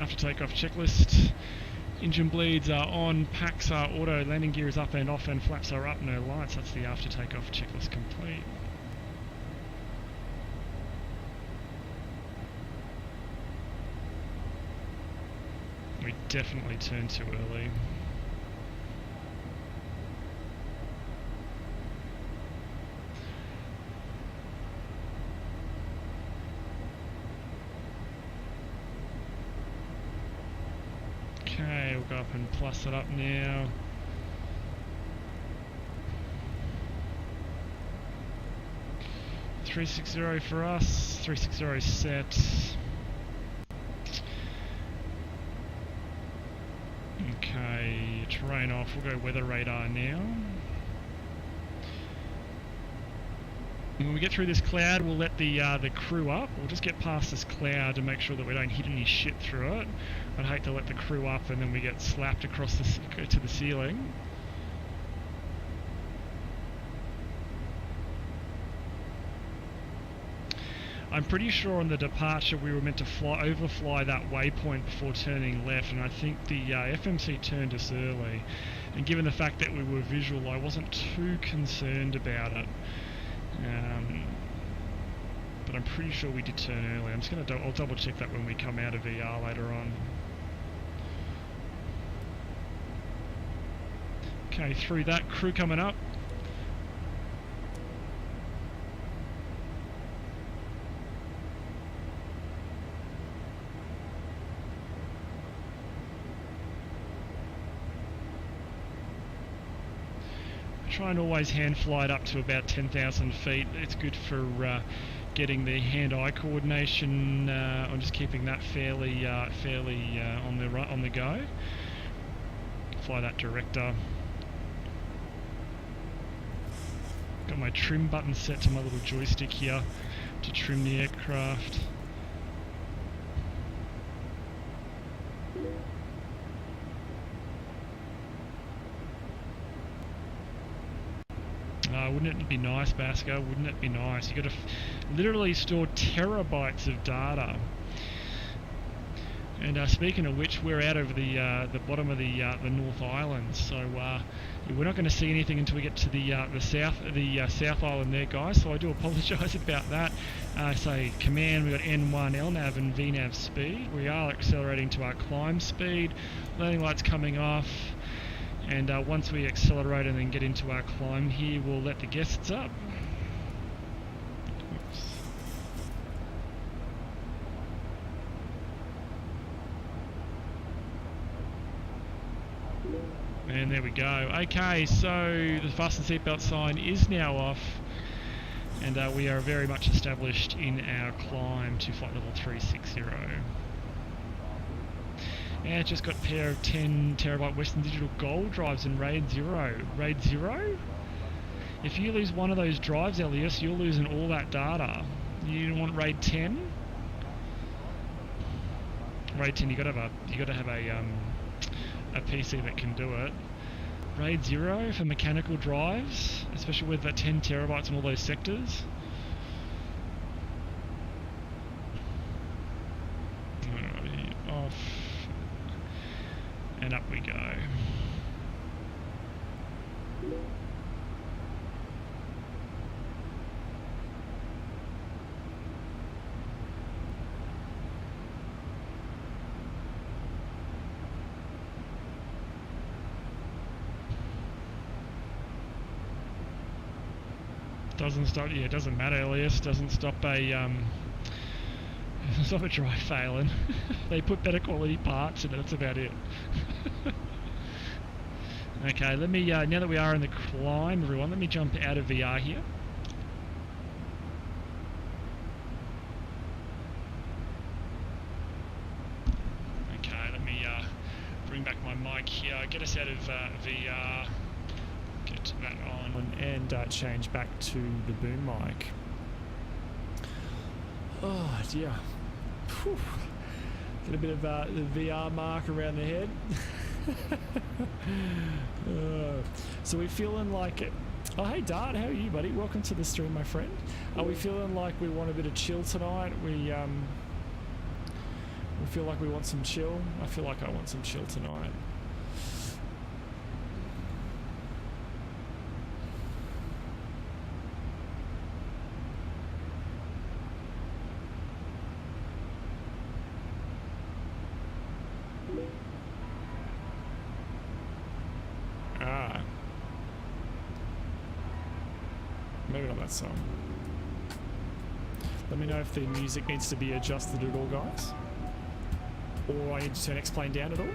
After takeoff checklist, engine bleeds are on, packs are auto, landing gear is up and off, and flaps are up, no lights. That's the after takeoff checklist complete. definitely turned too early. Okay, we'll go up and plus it up now. $360 for us, $360 set. Okay, terrain off, we'll go weather radar now. And when we get through this cloud, we'll let the crew up. We'll just get past this cloud to make sure that we don't hit any shit through it. I'd hate to let the crew up and then we get slapped across to the ceiling. I'm pretty sure on the departure we were meant to overfly that waypoint before turning left, and I think the FMC turned us early. And given the fact that we were visual, I wasn't too concerned about it. But I'm pretty sure we did turn early. I'm just gonna I'll double check that when we come out of VR later on. Okay, through that, crew coming up. Try and always hand fly it up to about 10,000 feet. It's good for getting the hand-eye coordination on just keeping that fairly on the go. Fly that director. Got my trim button set to my little joystick here to trim the aircraft. Wouldn't it be nice, Basker? Wouldn't it be nice? You got to literally store terabytes of data. And speaking of which, we're out over the bottom of the North Island, so we're not going to see anything until we get to the South Island there, guys. So I do apologise about that. So command, we've got N1 LNAV and VNAV speed. We are accelerating to our climb speed. Landing lights coming off. And once we accelerate and then get into our climb here, we'll let the guests up. Oops. And there we go. Okay, so the fasten seatbelt sign is now off. And we are very much established in our climb to flight level 360. Yeah, just got a pair of 10 terabyte Western Digital Gold drives in RAID 0. RAID 0? If you lose one of those drives, Elias, you're losing all that data. You want RAID 10? RAID 10, you gotta have a PC that can do it. RAID 0 for mechanical drives, especially with the 10 terabytes in all those sectors. Alright, off. And up we go. Doesn't stop. Yeah, it doesn't matter, Elias. Doesn't stop a stop a drive failing. They put better quality parts in it. That's about it. Okay, let me now that we are in the climb, everyone, let me jump out of VR here. Okay, let me bring back my mic here. Get us out of VR. Get that on and change back to the boom mic. Oh dear. Whew. Get a bit of the VR mark around the head. So we're feeling like it. Oh hey Dart, how are you, buddy? Welcome to the stream, my friend. Are we feeling like we want a bit of chill tonight? We feel like we want some chill. I feel like I want some chill tonight. blame it on that song. Let me know if the music needs to be adjusted at all, guys. Or I need to turn X-Plane down at all.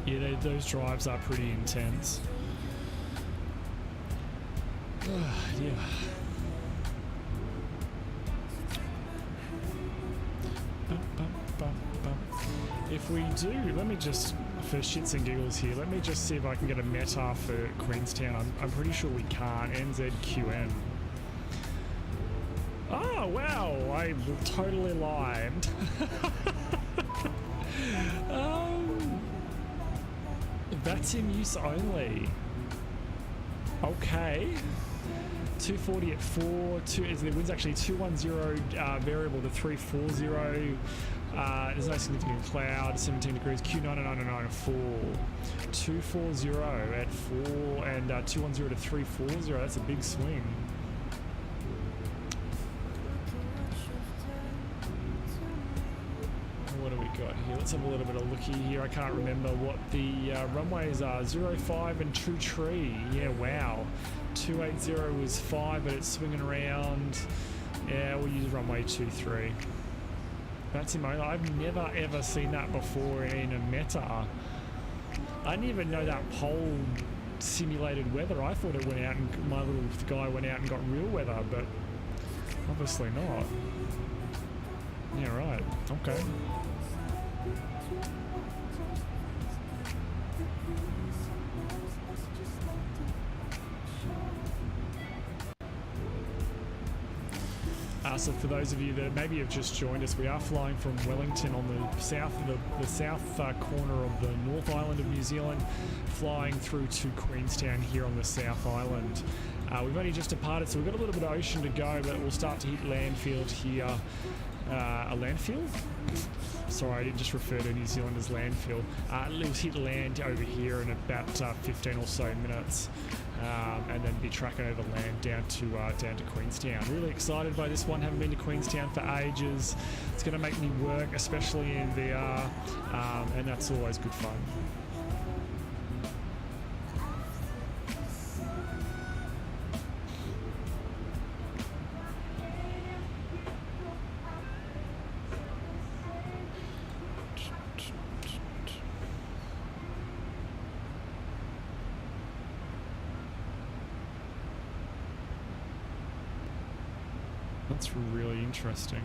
Yeah, those drives are pretty intense. Yeah. If we do, let me just, for shits and giggles here, let me just see if I can get a meta for Queenstown. I'm pretty sure we can't. NZQN. Oh, wow, I totally lied. VATSIM use only. Okay. 240 at 4. The wind's actually 210 variable to 340. There's no significant cloud. 17 degrees. Q999 at 4. 240 at 4 and 210 to 340. That's a big swing. What do we got here? Let's have a little bit of looky here. I can't remember what the runways are. 05 and 23. Yeah, wow. 280 was 5, but it's swinging around. Yeah, we'll use runway 23. That's him. I've never ever seen that before in a meta. I didn't even know that pole simulated weather. I thought it went out and my little guy went out and got real weather, but obviously not. Yeah, right. Okay. So for those of you that maybe have just joined us, we are flying from Wellington on the south corner of the North Island of New Zealand, flying through to Queenstown here on the South Island. We've only just departed, so we've got a little bit of ocean to go, but we'll start to hit landfield here. A landfill? Sorry, I didn't just refer to New Zealand as landfill. We'll hit land over here in about 15 or so minutes. And then be tracking over land down to Queenstown. Really excited by this one. Haven't been to Queenstown for ages. It's going to make me work, especially in VR, and that's always good fun. That's really interesting.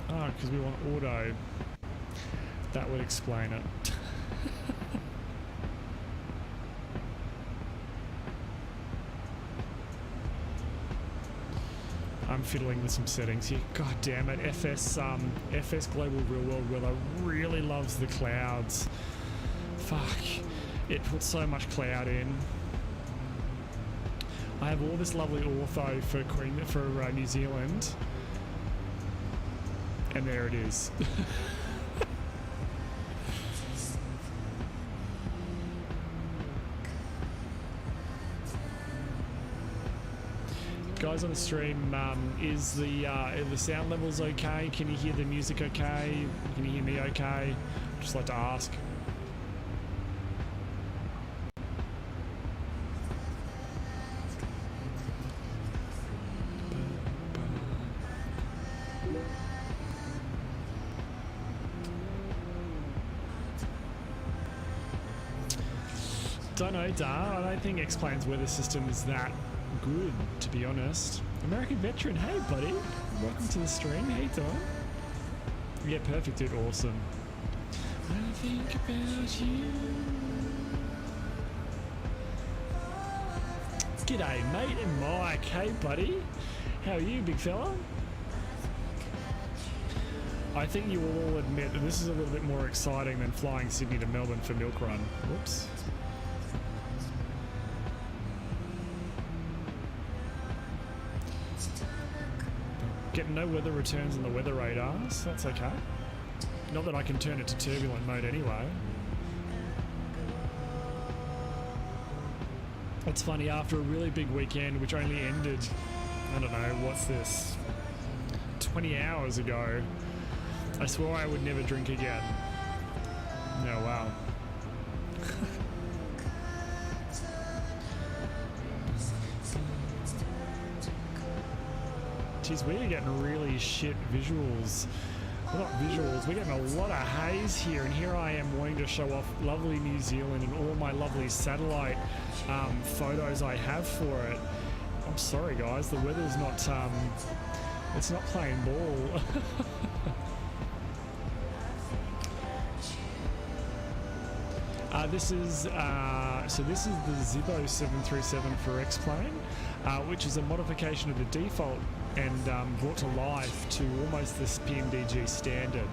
Oh, because we want auto. That would explain it. I'm fiddling with some settings here. God damn it, FS Global Real World Weather really loves the clouds. Fuck, it puts so much cloud in. I have all this lovely ortho for New Zealand, and there it is. Guys on the stream, is the sound levels okay? Can you hear the music okay? Can you hear me okay? Just like to ask. Don't know, Dar. I don't think X-Plane's weather system is that good, to be honest. American veteran, hey buddy, welcome to the stream. How you doing? Yeah, perfect, dude. Awesome. I think about you. G'day, mate, and Mike. Hey, buddy. How are you, big fella? I think you will all admit that this is a little bit more exciting than flying Sydney to Melbourne for Milk Run. Whoops. Getting no weather returns on the weather radars. That's okay. Not that I can turn it to turbulent mode anyway. It's funny, after a really big weekend, which only ended, I don't know, what's this, 20 hours ago, I swore I would never drink again. Oh, wow. Geez, we are getting really shit visuals. Well, not visuals, we're getting a lot of haze here, and here I am wanting to show off lovely New Zealand and all my lovely satellite photos I have for it. I'm sorry guys, the weather's not, it's not playing ball. This is the Zibo 737 for X-Plane, which is a modification of the default and brought to life to almost this PMDG standard.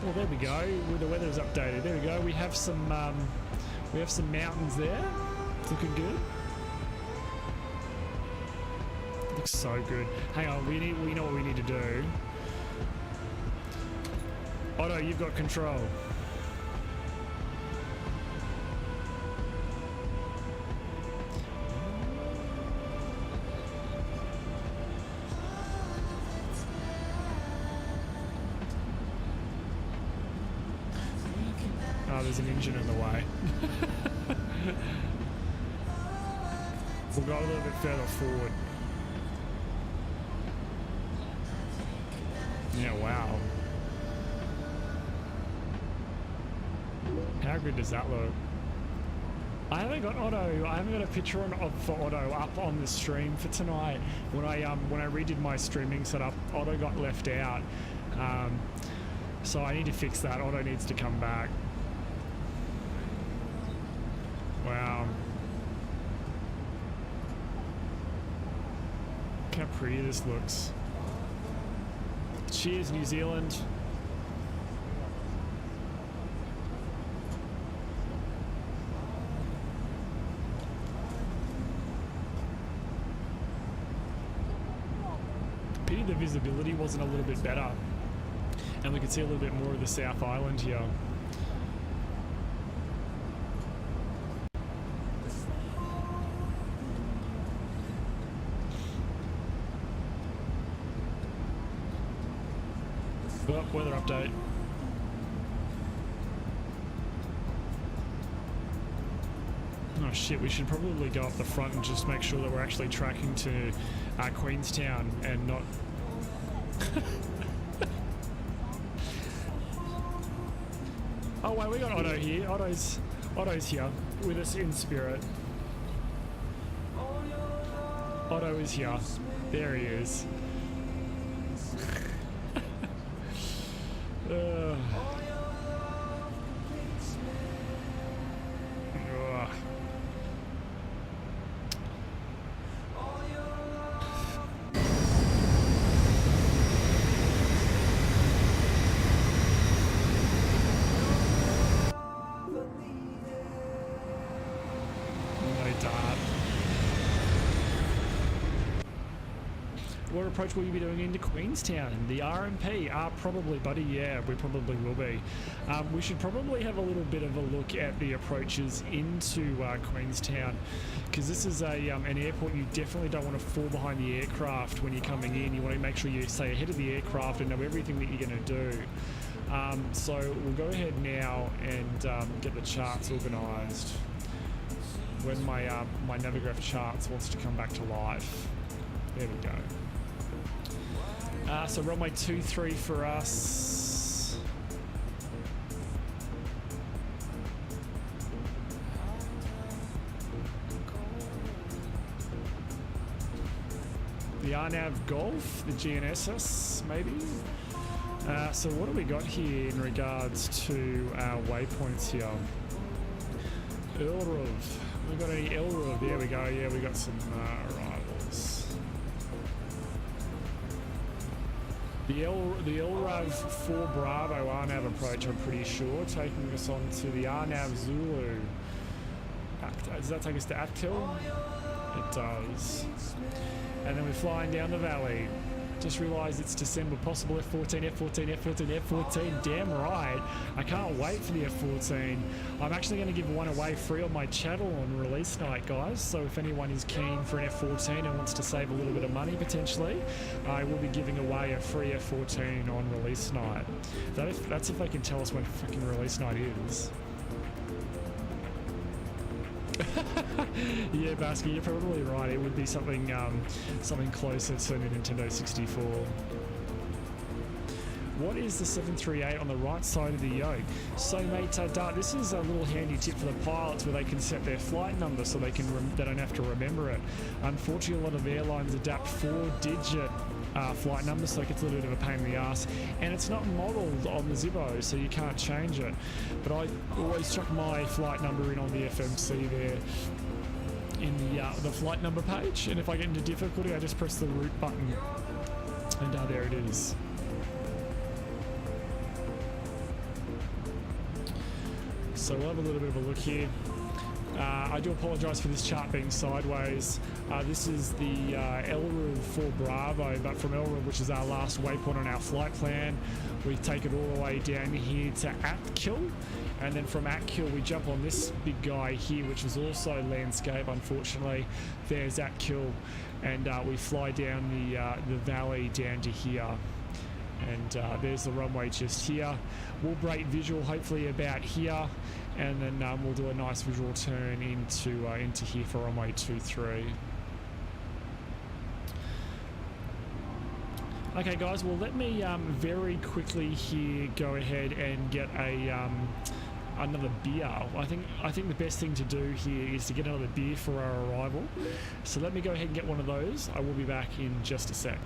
Well, there we go. The weather is updated. There we go. We have some mountains there. It's looking good. Looks so good. Hang on, we know what we need to do. Otto, you've got control. Oh, there's an engine in the way. We'll go a little bit further forward. Yeah, wow. How good does that look? I haven't got Otto. I haven't got a picture for Otto up on the stream for tonight. When I redid my streaming setup, Otto got left out. So I need to fix that. Otto needs to come back. Wow. Look how pretty this looks. Cheers, New Zealand. Pity the visibility wasn't a little bit better, and we could see a little bit more of the South Island here. Oh, weather update. Oh shit, we should probably go up the front and just make sure that we're actually tracking to Queenstown and not... Oh wait, we got Otto here. Otto's here with us in spirit. Otto is here. There he is. Ugh. What approach will you be doing into Queenstown? The RMP? Probably, buddy. Yeah, we probably will be. We should probably have a little bit of a look at the approaches into Queenstown, because this is an airport you definitely don't want to fall behind the aircraft when you're coming in. You want to make sure you stay ahead of the aircraft and know everything that you're going to do. So we'll go ahead now and get the charts organised. When my Navigraph charts wants to come back to life. There we go. So runway 23 for us. The RNAV Golf, the GNSS maybe. So what do we got here in regards to our waypoints here? Earl of We got any LRUV? There we go. Yeah, we got some arrivals. The LRAV 4 Bravo RNAV approach, I'm pretty sure, taking us on to the RNAV Zulu. Does that take us to Atkill? It does. And then we're flying down the valley. Just realised it's December, possible F14, F14, F14, F14, damn right. I can't wait for the F14. I'm actually going to give one away free on my channel on release night, guys. So if anyone is keen for an F14 and wants to save a little bit of money potentially, I will be giving away a free F14 on release night. That's if they can tell us when freaking release night is. Yeah, Basky, you're probably right. It would be something something closer to the Nintendo 64. What is the 738 on the right side of the yoke? So, mate, Dart, this is a little handy tip for the pilots where they can set their flight number so they don't have to remember it. Unfortunately, a lot of airlines adapt 4-digit flight numbers, so it gets a little bit of a pain in the ass, and it's not modelled on the Zibo, so you can't change it. But I always chuck my flight number in on the FMC there in the flight number page, and if I get into difficulty, I just press the root button, and there it is. So we'll have a little bit of a look here. I do apologise for this chart being sideways. This is the LRUV 4 Bravo, but from LRUV, which is our last waypoint on our flight plan, we take it all the way down here to Atkill, and then from Atkill we jump on this big guy here, which is also landscape, unfortunately. There's Atkill, and we fly down the valley down to here. And there's the runway just here. We'll break visual hopefully about here, and then we'll do a nice visual turn into here for runway 23. Okay, guys. Well, let me very quickly here go ahead and get another beer. I think the best thing to do here is to get another beer for our arrival. So let me go ahead and get one of those. I will be back in just a sec.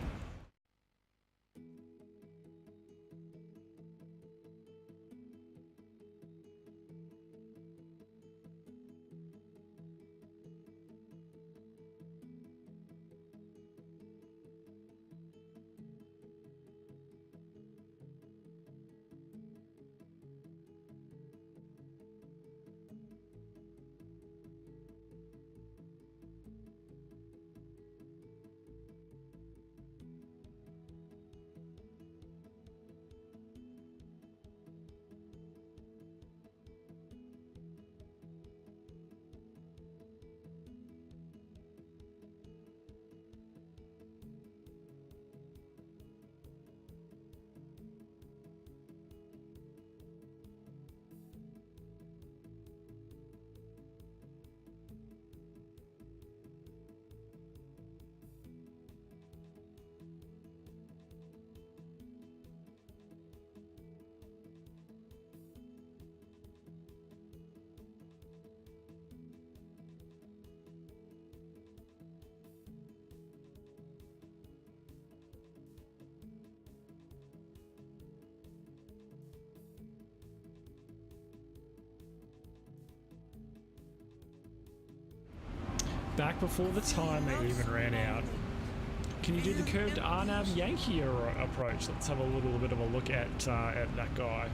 Back before the timer even ran out. Can you do the curved RNAV Yankee approach? Let's have a little bit of a look at that guy.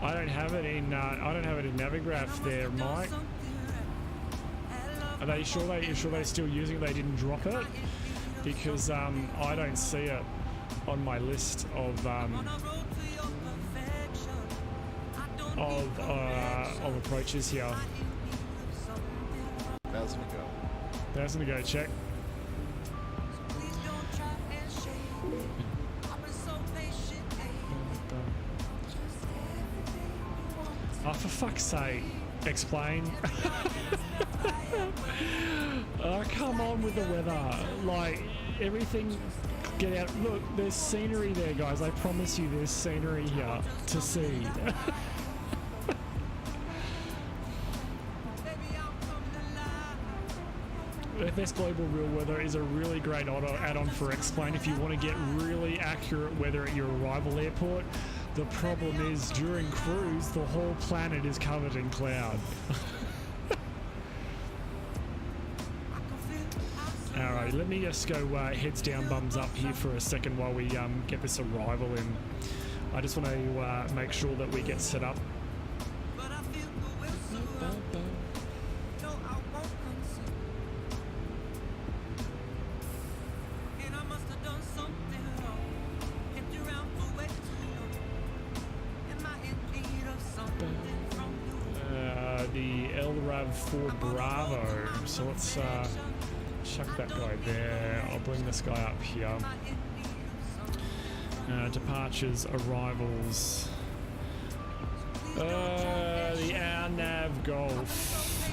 I don't have it in Navigraph there, Mike. Are they sure they're still using it? They didn't drop it? Because I don't see it on my list of approaches here. That's gonna go. That's gonna go check. Oh, for fuck's sake, explain. Oh, come on with the weather. Like, everything, get out. Look, there's scenery there, guys. I promise you there's scenery here to see. FS Global Real Weather is a really great add-on for X-Plane if you want to get really accurate weather at your arrival airport. The problem is during cruise, the whole planet is covered in cloud. Alright, let me just go heads down, bums up here for a second while we get this arrival in. I just want to make sure that we get set up. The LRAV4 Bravo. So let's chuck that guy there. I'll bring this guy up here. Departures, arrivals. The AirNav Golf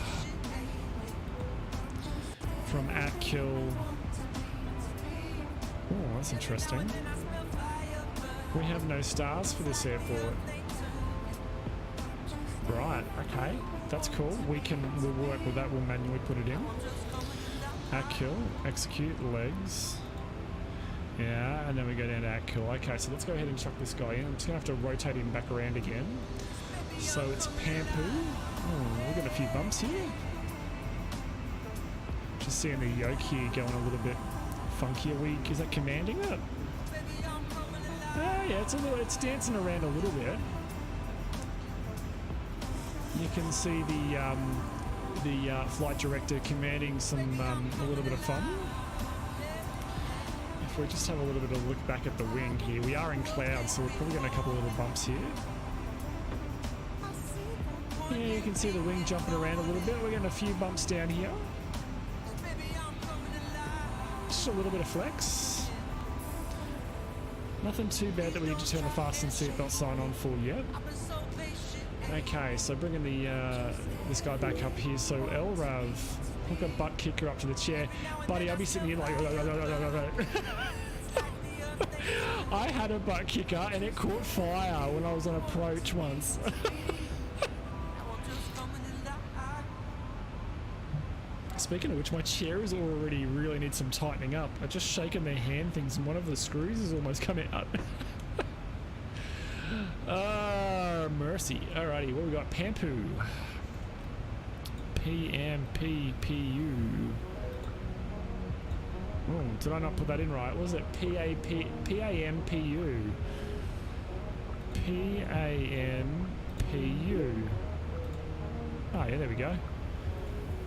from Atkill. Oh, that's interesting. We have no stars for this airport. Right, okay, that's cool. We'll work with that. We'll manually put it in. Atkill, execute, legs. Yeah, and then we go down to Atkill. Okay, so let's go ahead and chuck this guy in. I'm just gonna have to rotate him back around again. So it's Pampu. Oh, we've got a few bumps here. Just seeing the yoke here going a little bit funky. Is that commanding it? Yeah, it's dancing around a little bit. You can see the flight director commanding a little bit of fun. If we just have a little bit of a look back at the wing here, we are in clouds, so we're probably getting a couple of little bumps here. Yeah, you can see the wing jumping around a little bit. We're getting a few bumps down here. Just a little bit of flex. Nothing too bad that we need to turn the fasten seatbelt sign on for yet. Okay, so bringing this guy back up here. So LRAV, hook a butt kicker up to the chair. Buddy, I'll be sitting here like... I had a butt kicker and it caught fire when I was on approach once. Speaking of which, my chair is already really needs some tightening up. I've just shaken their hand things and one of the screws has almost come out. Mercy. Alrighty, what we got? Pampu. PMPPU. Oh, did I not put that in right? What was it? PAMPU. PAMPU. Oh, yeah, there we go.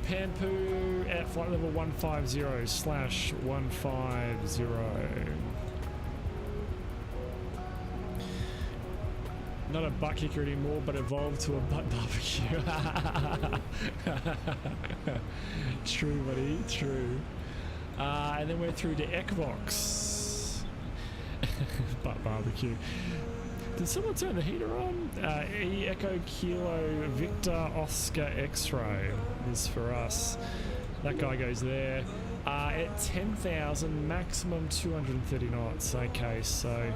Pampu at flight level 150/150. Not a butt kicker anymore, but evolved to a butt barbecue. True, buddy, true. And then we're through to xSquawkbox. Butt barbecue. Did someone turn the heater on? E Echo Kilo Victor Oscar X-Ray is for us. That guy goes there. At 10,000, maximum 230 knots. Okay, so...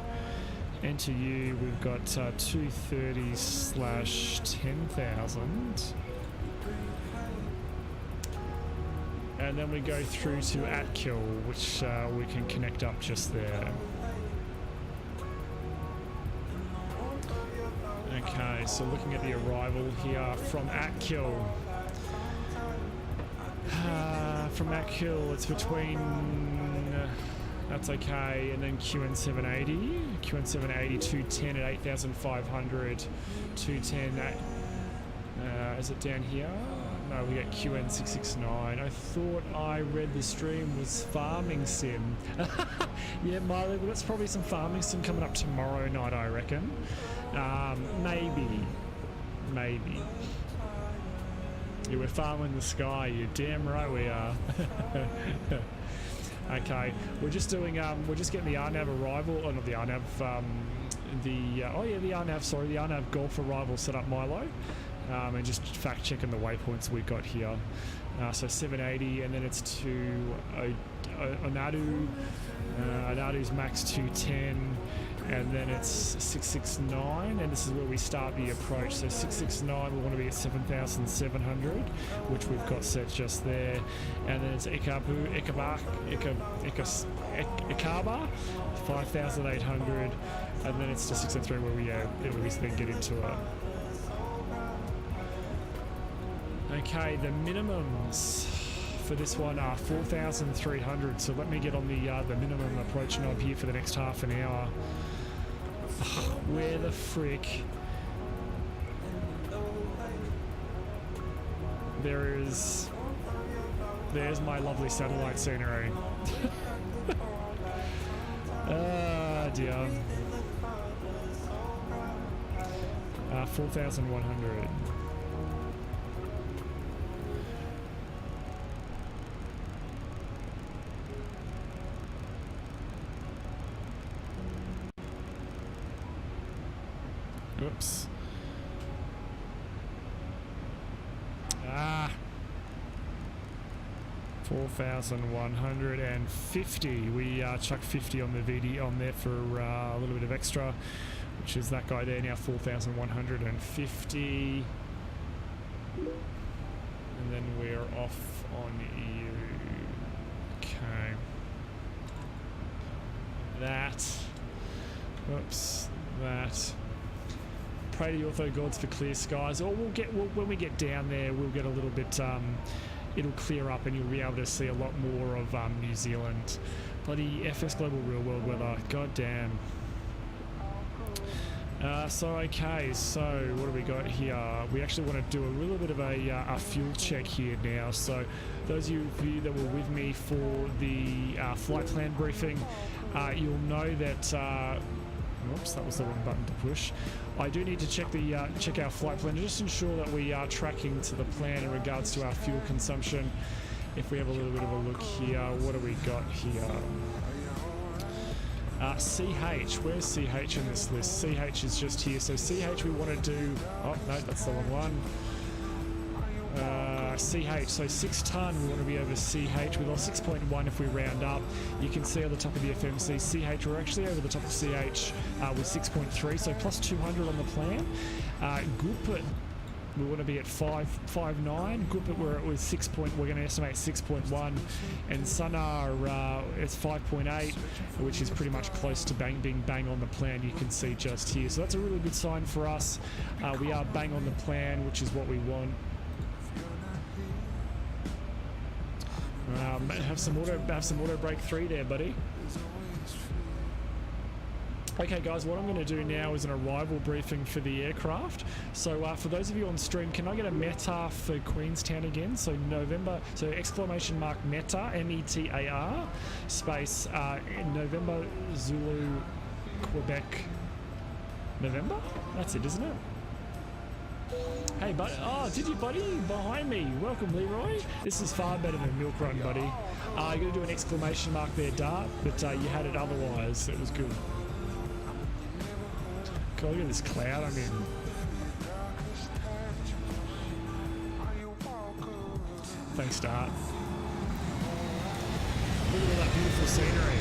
Enter you, we've got 230/10,000. And then we go through to Atkill, which we can connect up just there. Okay, so looking at the arrival here from Atkill. From Atkill, it's between... That's okay, and then QN780, 210 at 8,500, 210 at, is it down here? No, we got QN669. I thought I read the stream was farming sim. Yeah, Miley, well, that's probably some farming sim coming up tomorrow night, I reckon. Maybe. Yeah, we're farming the sky, you're damn right we are. Okay, we're just doing, we're just getting the RNAV arrival, or not the RNAV, the RNAV Golf arrival set up, Milo, and just fact checking the waypoints we got here. So 780, and then it's to Onadu, Onadu's max 210, and then it's 669, and this is where we start the approach. So 669, we want to be at 7,700, which we've got set just there, and then it's Ikaba, 5,800, and then it's to 603 where we then get into it. Okay, the minimums for this one are 4,300. So let me get on the minimum approach knob here for the next half an hour. Where the frick? There's my lovely satellite scenery. Ah, dear. 4,100. Oops. 4,150. We chuck 50 on the VD on there for a little bit of extra, which is that guy there now, 4,150. And then we're off on you. Okay. That. Oops. That. Pray to the ortho gods for clear skies, or when we get down there, we'll get a little bit. It'll clear up, and you'll be able to see a lot more of New Zealand. Bloody FS Global Real World weather. God damn. Okay, so what do we got here? We actually want to do a little bit of a fuel check here now. So those of you that were with me for the flight plan briefing, you'll know that. Oops, that was the wrong button to push. I do need to check our flight plan, just ensure that we are tracking to the plan in regards to our fuel consumption. If we have a little bit of a look here, what do we got here? CH, where's CH in this list? CH is just here. So CH we want to do, oh no, that's the wrong one. CH, so 6 ton, we want to be over CH. We lost 6.1 if we round up. You can see on the top of the FMC, CH, we're actually over the top of CH with 6.3, so plus 200 on the plan. Gupit, we want to be at 5.59. Gupit, we're at 6 point, we're going to estimate 6.1. And Sonar, it's 5.8, which is pretty much close to being bang on the plan, you can see just here. So that's a really good sign for us. We are bang on the plan, which is what we want. Have some auto brake 3 there, buddy. Okay guys, what I'm going to do now is an arrival briefing for the aircraft. So for those of you on stream, can I get a METAR for Queenstown again? So November, so exclamation mark METAR, METAR, space November Zulu Quebec November? That's it, isn't it? Hey, buddy. Oh, did you, buddy? Behind me. Welcome, Leroy. This is far better than Milk Run, buddy. You got to do an exclamation mark there, Dart, but you had it otherwise. It was good. God, look at this cloud I'm in. Thanks, Dart. Look at all that beautiful scenery.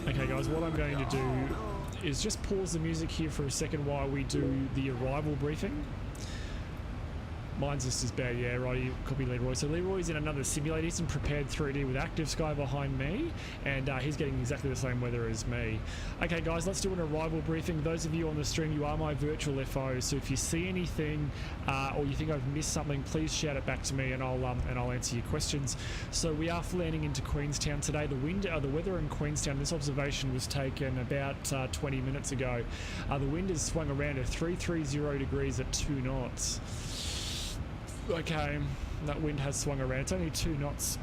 Okay, guys, what I'm going to do is just pause the music here for a second while we do the arrival briefing. Mine's just as bad, yeah, right, you copy Leroy. So Leroy's in another simulator. He's in Prepared 3D with Active Sky behind me, and he's getting exactly the same weather as me. Okay, guys, let's do an arrival briefing. Those of you on the stream, you are my virtual FO, so if you see anything or you think I've missed something, please shout it back to me, and I'll answer your questions. So we are landing into Queenstown today. The weather in Queenstown, this observation was taken about 20 minutes ago. The wind has swung around at 330 degrees at 2 knots. Okay, that wind has swung around. It's only 2 knots,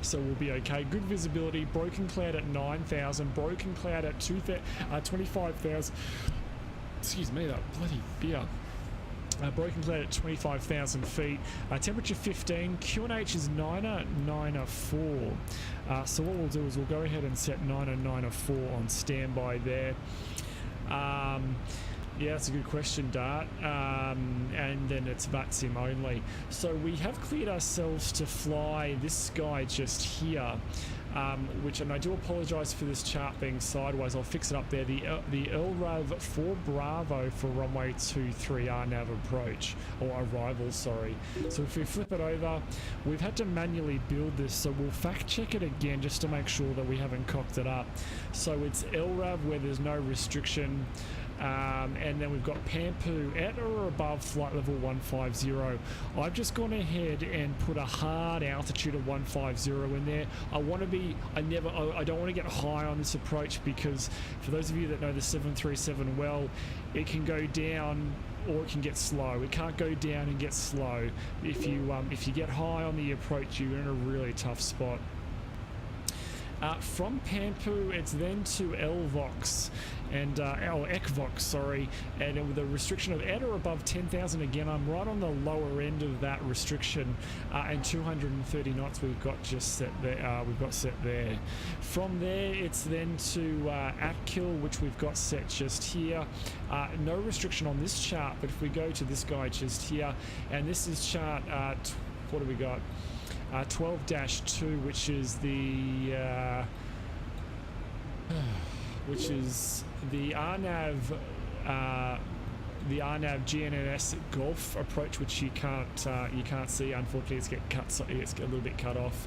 so we'll be okay. Good visibility. Broken cloud at 9,000. Broken cloud at 25,000. Excuse me, that bloody beer. Broken cloud at 25,000 feet. Temperature 15. QNH is 904. So what we'll do is we'll go ahead and set 904 on standby there. Yeah, that's a good question, Dart. And then it's VATSIM only. So we have cleared ourselves to fly this guy just here. which, and I do apologise for this chart being sideways, I'll fix it up there. The LRAV 4 Bravo for runway 23 RNAV approach, or arrival, sorry. So if we flip it over, we've had to manually build this, so we'll fact check it again just to make sure that we haven't cocked it up. So it's LRAV where there's no restriction. And then we've got Pampu at or above flight level 150. I've just gone ahead and put a hard altitude of 150 in there. I want to be, I don't want to get high on this approach, because for those of you that know the 737 well, it can go down or it can get slow. It can't go down and get slow. If you get high on the approach, you're in a really tough spot. From Pampu, it's then to LVOX and ECVOX, sorry, and with a restriction of at or above 10,000. Again, I'm right on the lower end of that restriction, and 230 knots we've got just set there. From there, it's then to ATKIL, which we've got set just here. No restriction on this chart, but if we go to this guy just here, and this is chart, what do we got? 12-2, which is the RNAV GNNS Golf approach, which you can't see. Unfortunately, it's a little bit cut off.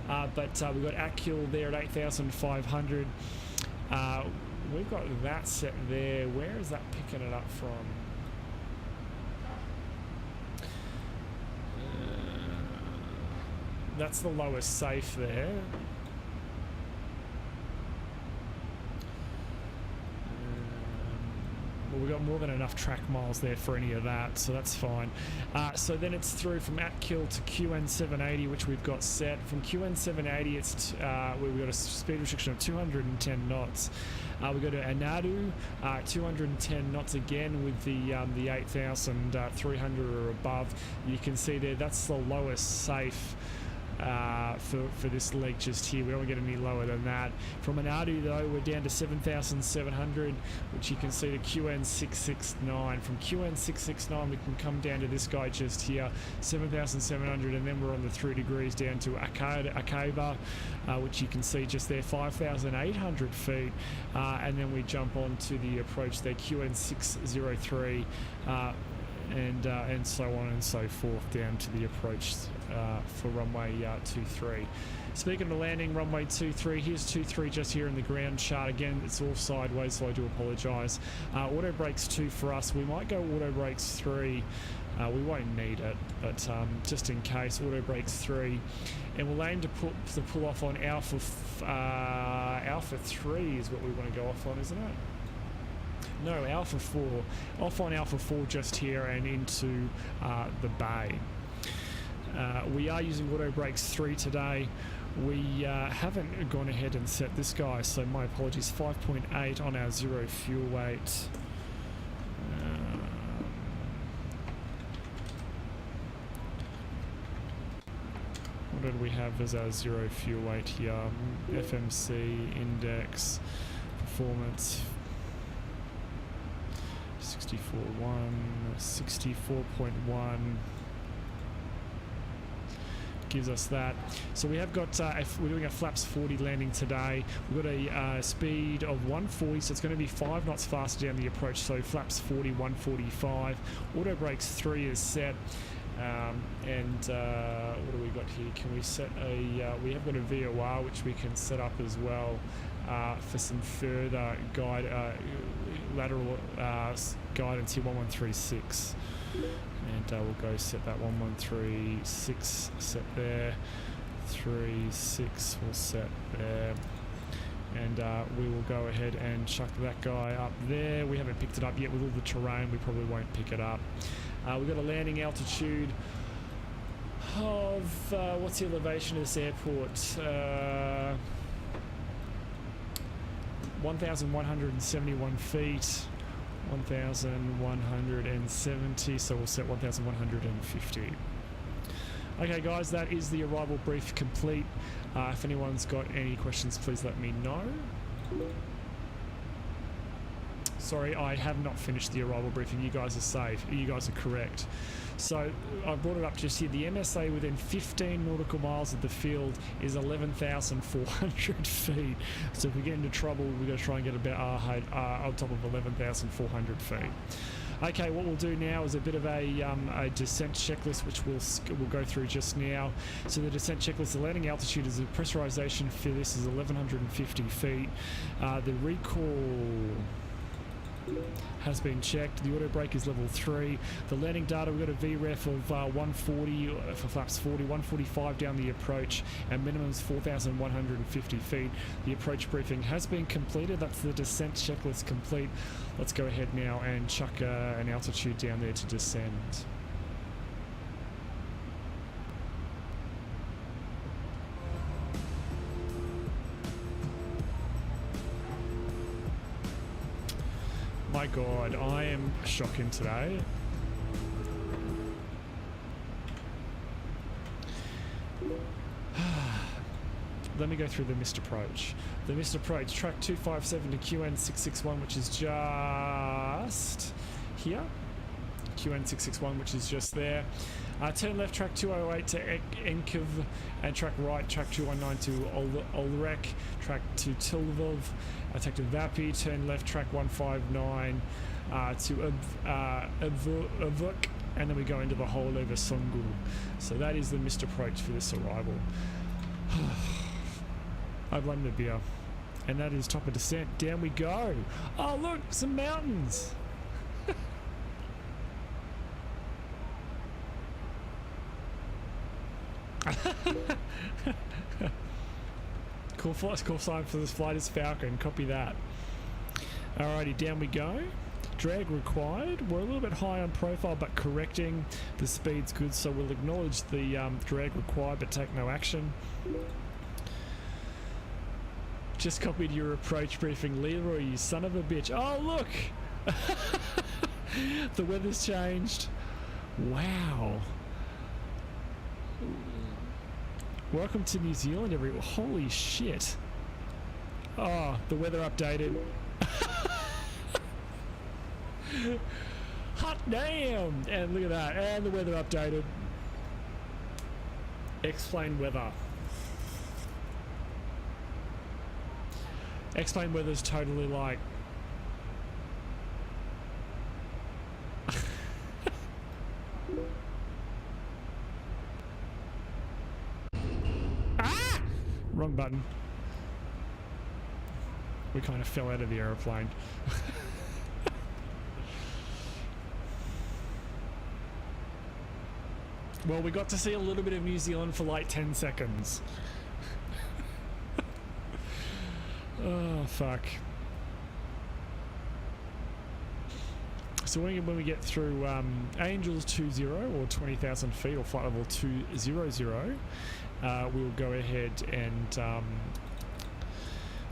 But we've got ATKIL there at 8,500. We've got that set there. Where is that picking it up from? That's the lowest safe there. Well, we've got more than enough track miles there for any of that, so that's fine. So then it's through from ATKIL to QN780, which we've got set. From QN780, it's we've got a speed restriction of 210 knots. We go to Anadu, 210 knots again with the 8,300 or above. You can see there, that's the lowest safe for this leg just here. We don't get any lower than that. From Anadu though, we're down to 7,700, which you can see to QN669. From QN669 we can come down to this guy just here, 7,700, and then we're on the 3 degrees down to Akaba, which you can see just there, 5,800 feet, and then we jump on to the approach there, QN603, and so on and so forth down to the approach for runway 23. Speaking of landing, runway 23, here's 23 just here in the ground chart. Again, it's all sideways, so I do apologise. Auto brakes 2 for us. We might go auto brakes 3. We won't need it, but just in case, auto brakes 3. And we'll aim to pull off on Alpha 3 is what we want to go off on, isn't it? No, Alpha 4. Off on Alpha 4 just here and into the bay. We are using auto brakes 3 today. We haven't gone ahead and set this guy, so my apologies. 5.8 on our zero fuel weight. What did we have as our zero fuel weight here? FMC, index, performance, 64.1 gives us that. So we have got, we're doing a flaps 40 landing today. We've got a speed of 140, so it's going to be 5 knots faster down the approach. So flaps 40, 145. Auto brakes 3 is set. And what do we got here? Can we set a, we have got a VOR which we can set up as well for some further lateral guidance here, 1136. And we'll go set that 1136 set there, 36 will set there, and we will go ahead and chuck that guy up there. We haven't picked it up yet with all the terrain, we probably won't pick it up. We've got a landing altitude of what's the elevation of this airport? 1,171 feet. 1,170, so we'll set 1,150. Okay guys, that is the arrival brief complete. If anyone's got any questions, please let me know. Sorry, I have not finished the arrival briefing. You guys are safe. You guys are correct. So I brought it up just here. The MSA within 15 nautical miles of the field is 11,400 feet. So if we get into trouble, we're going to try and get about on top of 11,400 feet. Okay, what we'll do now is a bit of a descent checklist, which we'll go through just now. So the descent checklist, the landing altitude is the pressurization for this is 1,150 feet. The recall has been checked. The auto brake is level 3. The landing data, we've got a VREF of 140 for flaps 40, 145 down the approach, and minimum is 4,150 feet. The approach briefing has been completed. That's the descent checklist complete. Let's go ahead now and chuck an altitude down there to descend. My God, I am shocking today. Let me go through the missed approach. The missed approach, track 257 to QN661, which is just here. QN661, which is just there. Turn left, track 208 to Enkov, and track right, track 219 to Olrek, track to Tilvov, take to Vapi, turn left, track 159 to Uvuk, and then we go into the hole over Songul. So that is the missed approach for this arrival. I blame the beer. And that is top of descent. Down we go. Oh look, some mountains. Cool sign for this flight is Falcon. Copy that. Alrighty, down we go. Drag required. We're a little bit high on profile, but correcting. The speed's good, so we'll acknowledge the drag required, but take no action. Just copied your approach briefing, Leroy, you son of a bitch. Oh, look! The weather's changed. Wow. Welcome to New Zealand, everyone. Holy shit. Oh, the weather updated. Hot damn! And look at that. And the weather updated. Explain weather. Explain weather's totally like... Ah! Wrong button. We kind of fell out of the aeroplane. Well, we got to see a little bit of New Zealand for like 10 seconds. Oh, fuck. So when we get through Angels 20 or 20,000 feet or flight level 200, we'll go ahead and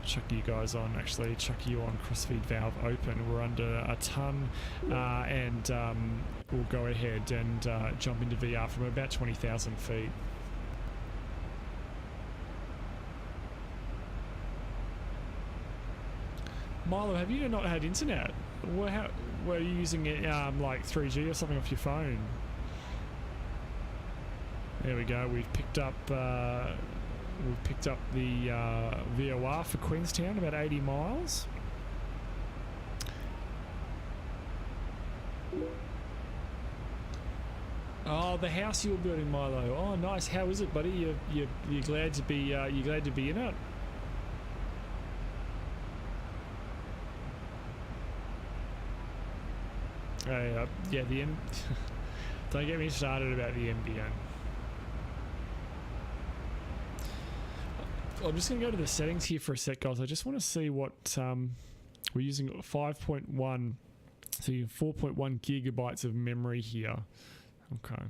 chuck you guys on, actually chuck you on crossfeed valve open. We're under a ton and we'll go ahead and jump into VR from about 20,000 feet. Milo, have you not had internet? Were you using it like 3G or something off your phone? There we go. We've picked up the VOR for Queenstown, about 80 miles. Oh, the house you were building, Milo. Oh, nice. How is it, buddy? You're glad to be in it? Yeah, the don't get me started about the NBN. I'm just going to go to the settings here for a sec, guys. I just want to see what we're using. 5.1, so you have 4.1 gigabytes of memory here. Okay.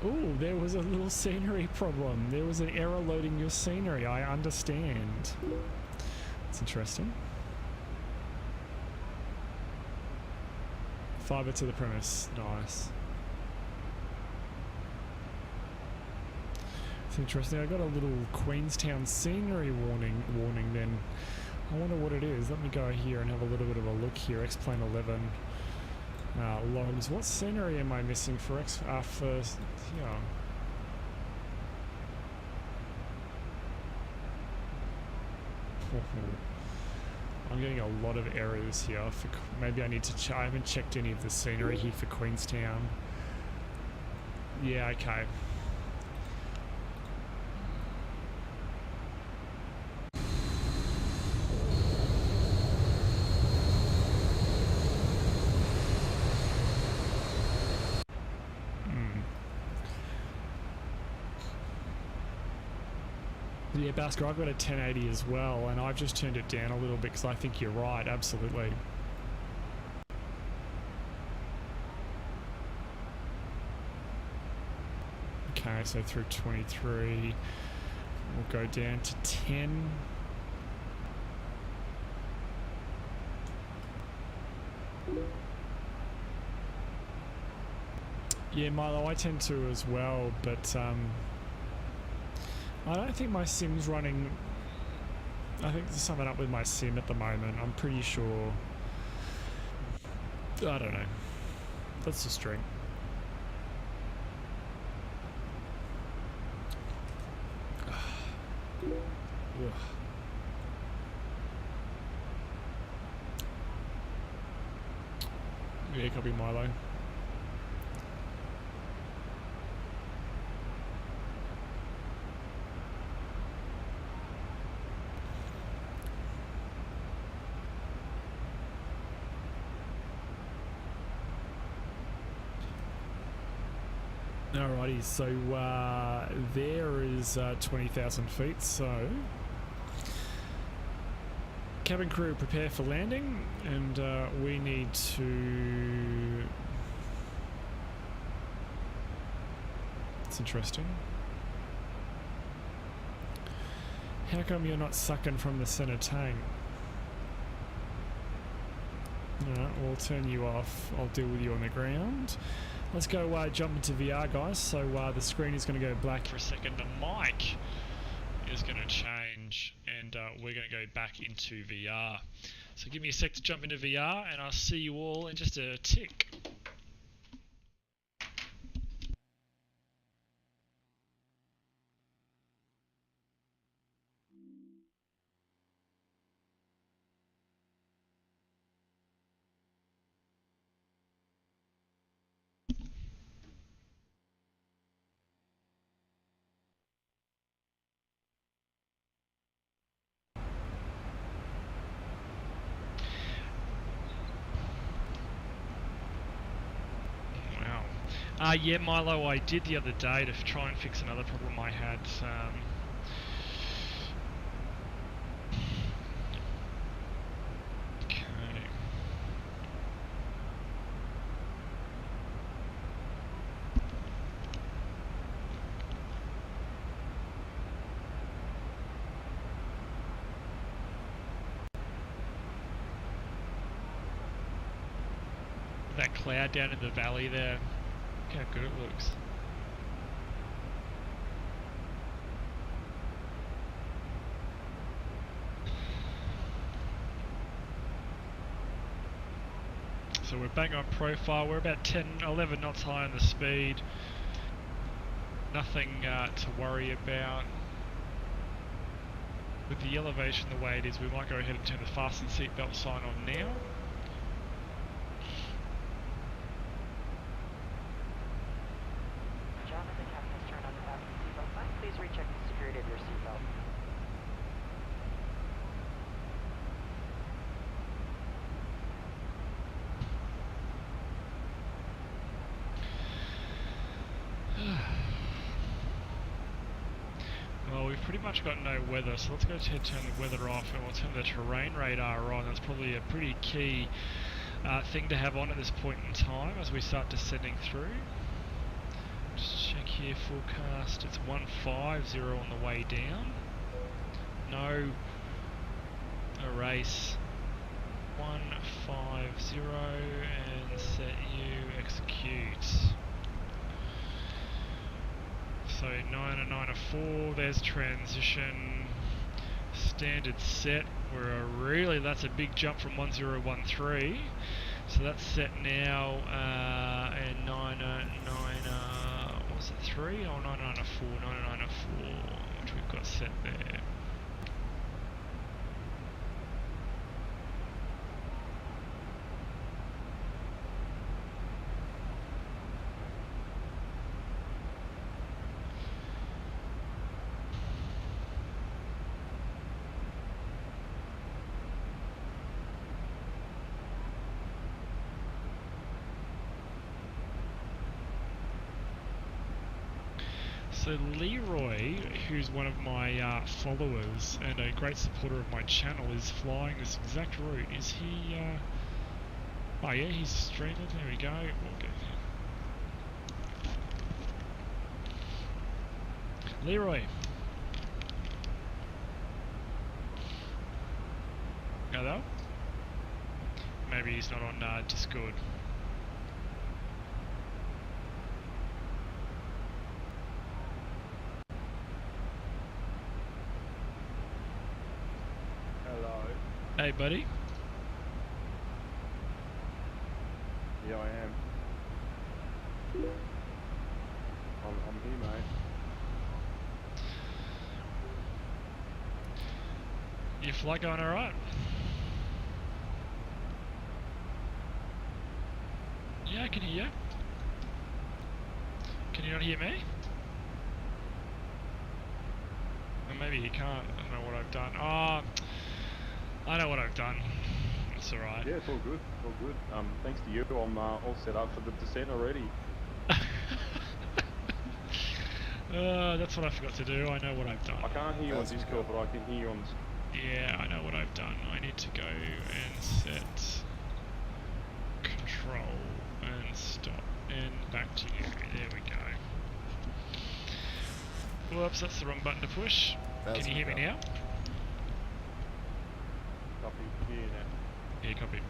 Oh, there was a little scenery problem. There was an error loading your scenery. I understand. That's interesting. Fiber to the premise. Nice. It's interesting. I got a little Queenstown scenery warning then. I wonder what it is. Let me go here and have a little bit of a look here. X-Plane 11 logs. What scenery am I missing for first? Yeah. I'm getting a lot of errors here. Maybe I need to I haven't checked any of the scenery here for Queenstown. Yeah, okay. Yeah, Basker, I've got a 1080 as well, and I've just turned it down a little bit because I think you're right, absolutely. Okay, so through 23, we'll go down to 10. Yeah, Milo, I tend to as well, but I don't think my sim's running. I think there's something up with my sim at the moment. I'm pretty sure. I don't know. That's the string. Yeah, copy Milo. Alrighty, so there is 20,000 feet, so cabin crew prepare for landing, and we need to... It's interesting. How come you're not sucking from the center tank? Alright, we'll turn you off. I'll deal with you on the ground. Let's go jump into VR, guys. So the screen is going to go black for a second. The mic is going to change, and we're going to go back into VR. So give me a sec to jump into VR, and I'll see you all in just a tick. Yeah, Milo, I did the other day to try and fix another problem I had. Okay. That cloud down in the valley there. Look how good it looks. So we're bang on profile. We're about 10, 11 knots high on the speed. Nothing to worry about. With the elevation the way it is, we might go ahead and turn the fasten seatbelt sign on now. Well, we've pretty much got no weather, so let's go ahead and turn the weather off, and we'll turn the terrain radar on. That's probably a pretty key thing to have on at this point in time as we start descending through. Just check here, forecast, it's 150 on the way down. No erase. 150 and set you execute. So 994, there's transition, standard set. That's a big jump from 1013. So that's set now, and 909, what was it, 3? Oh, 994, 994, which we've got set there. So Leroy, who's one of my followers and a great supporter of my channel, is flying this exact route. Is he, oh yeah, he's streaming, there we go. We'll go there. Leroy. Hello? Maybe he's not on Discord. Hey, buddy. Yeah, I am. I'm here, mate. Your flight going alright? Yeah, I can hear you. Can you not hear me? Or maybe you can't. I don't know what I've done. Oh, I know what I've done. It's alright. Yeah, it's all good. All good. Thanks to you, I'm all set up for the descent already. That's what I forgot to do. I know what I've done. I can't hear you on Discord, but I can hear you on... Yeah, I know what I've done. I need to go and set control and stop and back to you. There we go. Whoops, that's the wrong button to push. Can you hear me now? Copy. Here now. Yeah, copy.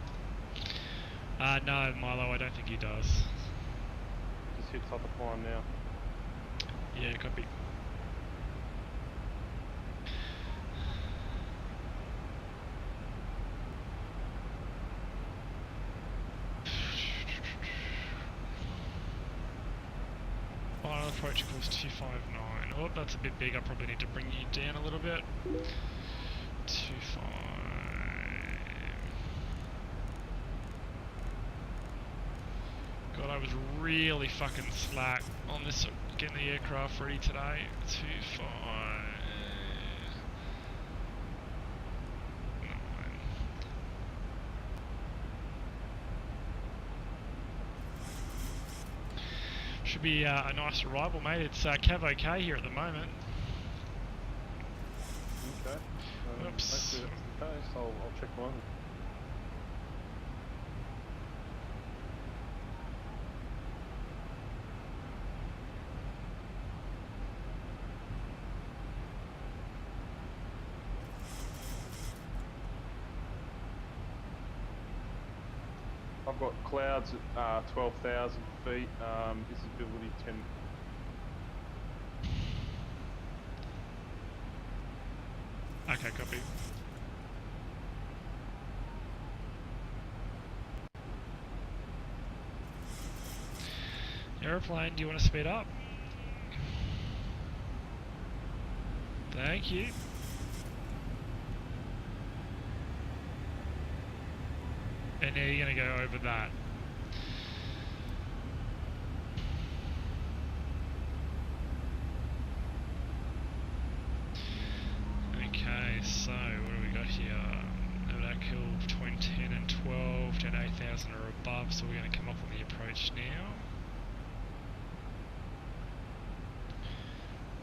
No, Milo, I don't think he does. Just hit top of climb now. Yeah, copy. Final approach equals 259. Oh, that's a bit big. I probably need to bring you down a little bit. 25. God, I was really fucking slack on this, getting the aircraft ready today. 25. 9. Should be a nice arrival, mate. It's Cav OK here at the moment. Okay. Oops. Hopefully that's the case. I'll check one. I've got clouds at 12,000 feet, visibility 10. Okay, copy. Aeroplane, do you want to speed up? Thank you. And now you're going to go over that. Okay, so what do we got here? That kill between 10 and 12, 10 8,000 or above, so we're going to come up on the approach now.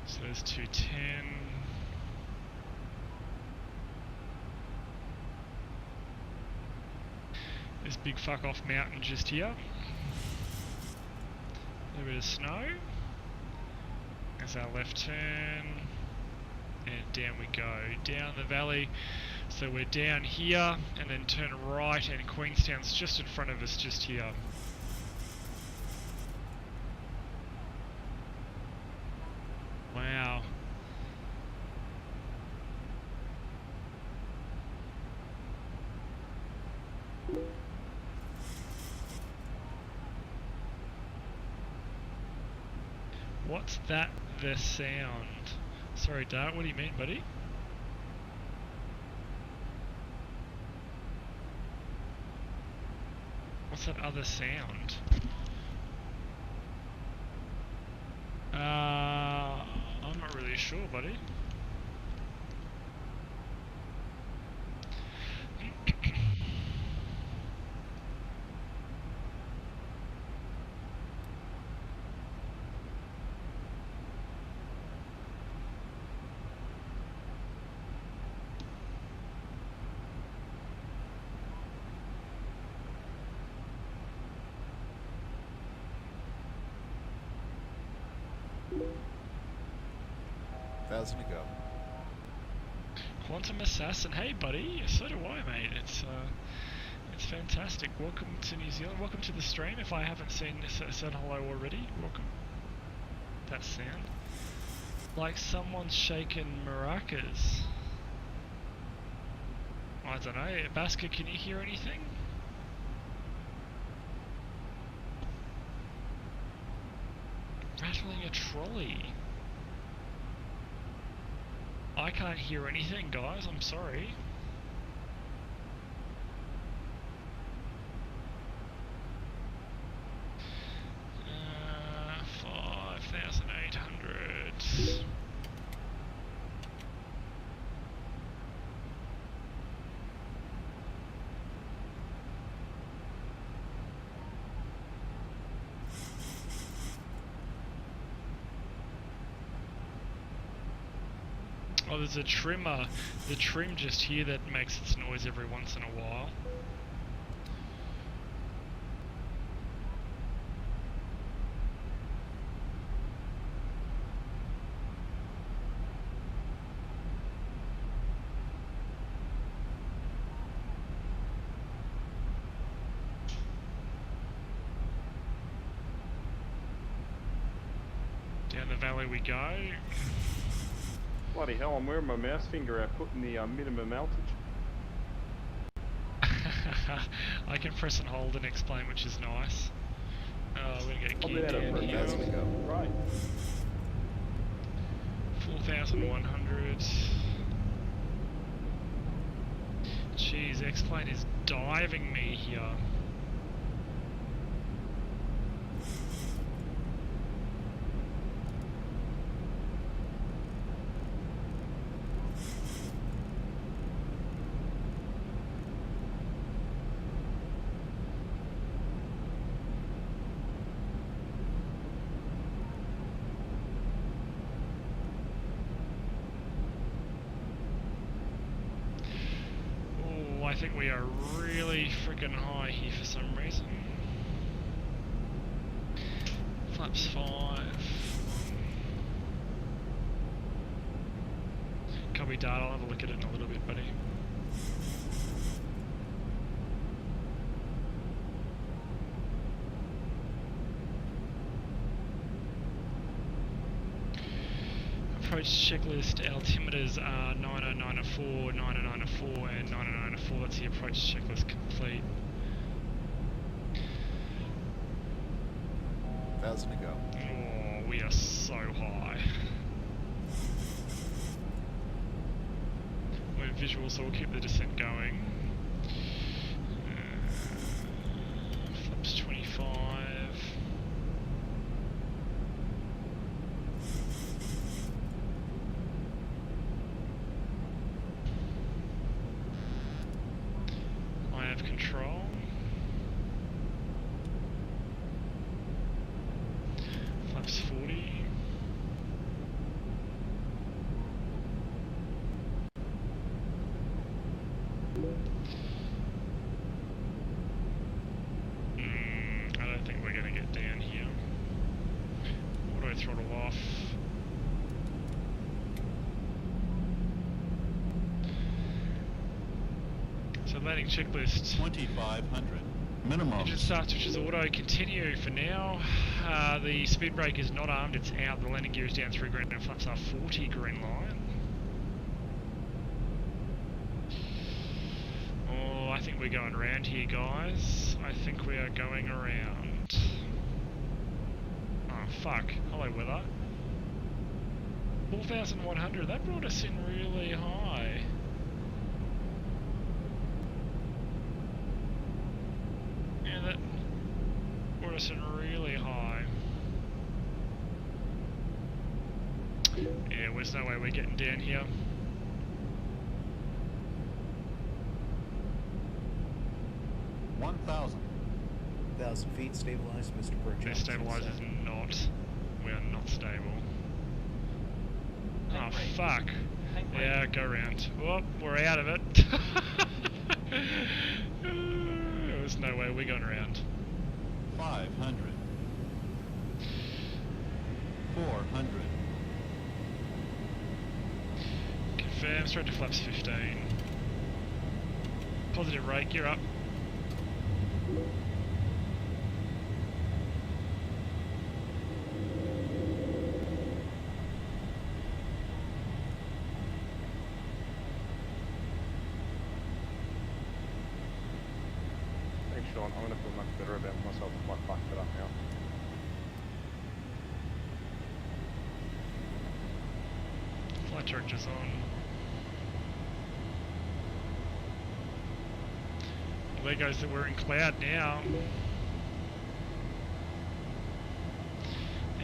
So there's 210. This big fuck off mountain just here. A little bit of snow. There's our left turn. And down we go. Down the valley. So we're down here and then turn right, and Queenstown's just in front of us just here. What's that? The sound. Sorry, Dart. What do you mean, buddy? What's that other sound? I'm not really sure, buddy. Thousand to go. Quantum Assassin, hey buddy, so do I, mate. It's fantastic. Welcome to New Zealand. Welcome to the stream. If I haven't said hello already, welcome. That sound, like someone's shaking maracas. I don't know. Basker, can you hear anything? Rattling a trolley. I can't hear anything, guys. I'm sorry. Uh, 5,800. Oh, there's a trimmer. The trim just here that makes its noise every once in a while. Down the valley we go. Bloody hell, I'm wearing my mouse finger out, putting the minimum altitude. I can press and hold and explain, which is nice. We're gonna get geared down here. Thousand to go. Right. 4,100. Jeez, X-Plane is diving me here. I think we are really freaking high here for some reason. Flaps 5. Copy data, I'll have a look at it in a little bit, buddy. Approach checklist altimeters are 9094, 9094 and 9094. That's the approach checklist complete. 1,000 to go. Oh, we are so high. We're visual, so we'll keep the descent going. Flaps 25. Control. Flaps 40. I don't think we're going to get down here. Auto throttle off. So landing checklist. 2,500. Minimum. Engine start switch is auto. Continue for now. The speed brake is not armed, it's out. The landing gear is down 3 green and flaps are 40 green line. Oh, I think we're going around here, guys. I think we are going around. Oh, fuck. Hello, weather. 4,100. That brought us in really high. Yeah, that brought us in really high. Yeah, there's no way we're getting down here. 1,000. 1,000 feet stabilized, Mr. Burke. Their stabilizer's not. We are not stable. Oh, fuck. Yeah, go round. Oh, we're out of it. There's no way we're going around. 500. 400. Confirm, straight to flaps 15. Positive rate, gear up. Thanks, Sean. I'm going to feel much better about myself if I fucked it up now. Flight director's on. Well, there goes that we're in cloud now.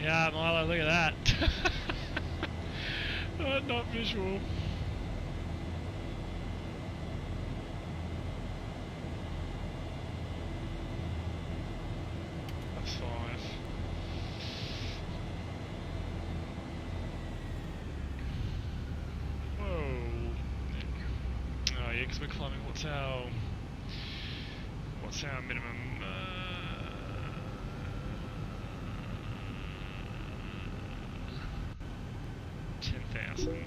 Yeah, Milo, look at that. Not visual. That's 5. Whoa. Oh yeah, because we're climbing. What's our minimum? 10,000.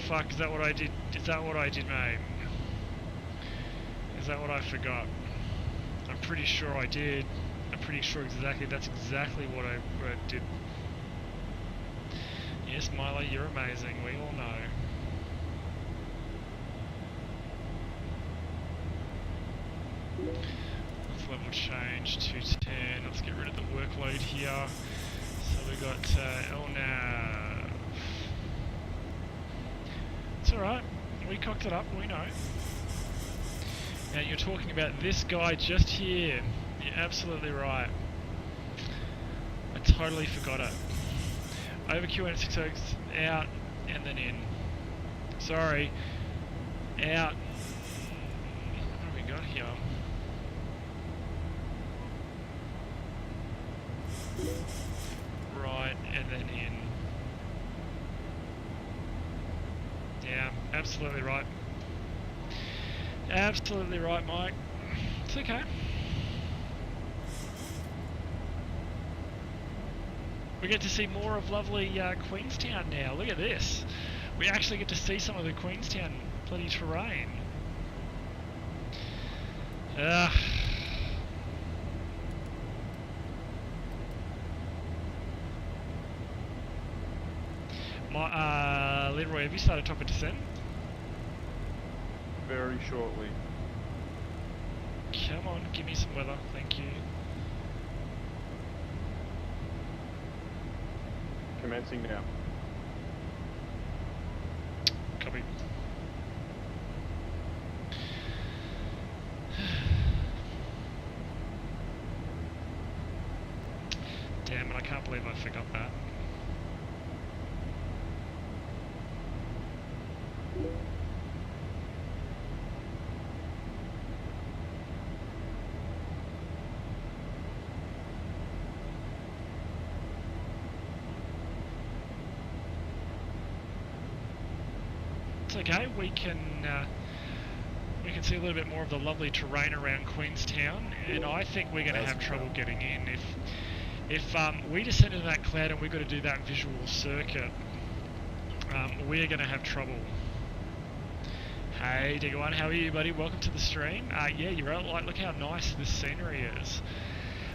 Fuck, is that what I did? Is that what I did, mate? Is that what I forgot? I'm pretty sure I did. I'm pretty sure that's exactly what I did. Yes, Milo, you're amazing. We all know. Let's level change to 10. Let's get rid of the workload here. So we got LNAV. It's alright, we cocked it up, we know. Now you're talking about this guy just here. You're absolutely right. I totally forgot it. Over QN60 out and then in. Sorry. Out. What have we got here? Right and then in. Yeah, absolutely right. Absolutely right, Mike. It's okay. We get to see more of lovely Queenstown now. Look at this. We actually get to see some of the Queenstown bloody terrain. Leroy, have you started top of descent? Very shortly. Come on, give me some weather, thank you. Commencing now. Copy. Damn it, I can't believe I forgot that. It's okay, we can can see a little bit more of the lovely terrain around Queenstown, and I think we're going to have trouble getting in. If we descend into that cloud and we've got to do that visual circuit, we're going to have trouble. Hey, Digger1, how are you, buddy? Welcome to the stream. Yeah, you're right. Like, look how nice this scenery is.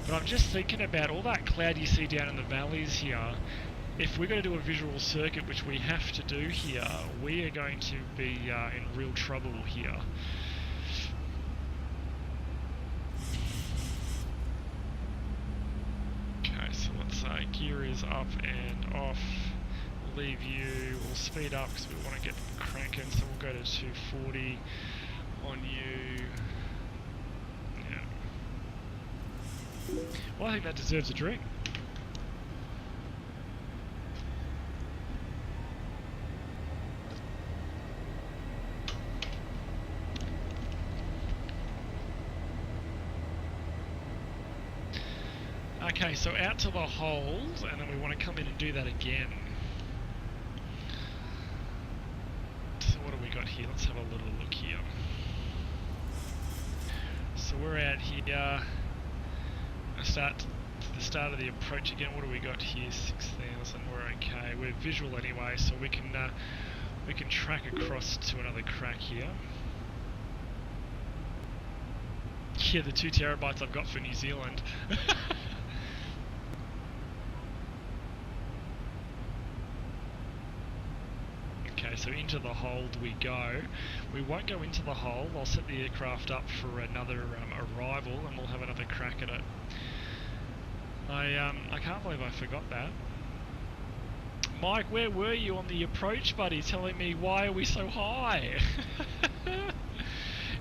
But I'm just thinking about all that cloud you see down in the valleys here. If we're going to do a visual circuit, which we have to do here, we are going to be in real trouble here. Okay, so let's say gear is up and off. Leave you, we'll speed up because we want to get cranking, so we'll go to 240 on you. Yeah. Well, I think that deserves a drink. Okay, so out to the hold, and then we want to come in and do that again. So what do we got here? Let's have a little look here. So we're out here. Start to the start of the approach again. What do we got here? 6,000. We're okay. We're visual anyway, so we can track across to another crack here. Yeah, the 2 terabytes I've got for New Zealand. Okay, so into the hold we go. We won't go into the hold. I'll set the aircraft up for another arrival, and we'll have another crack at it. I can't believe I forgot that. Mike, where were you on the approach, buddy? Telling me why are we so high?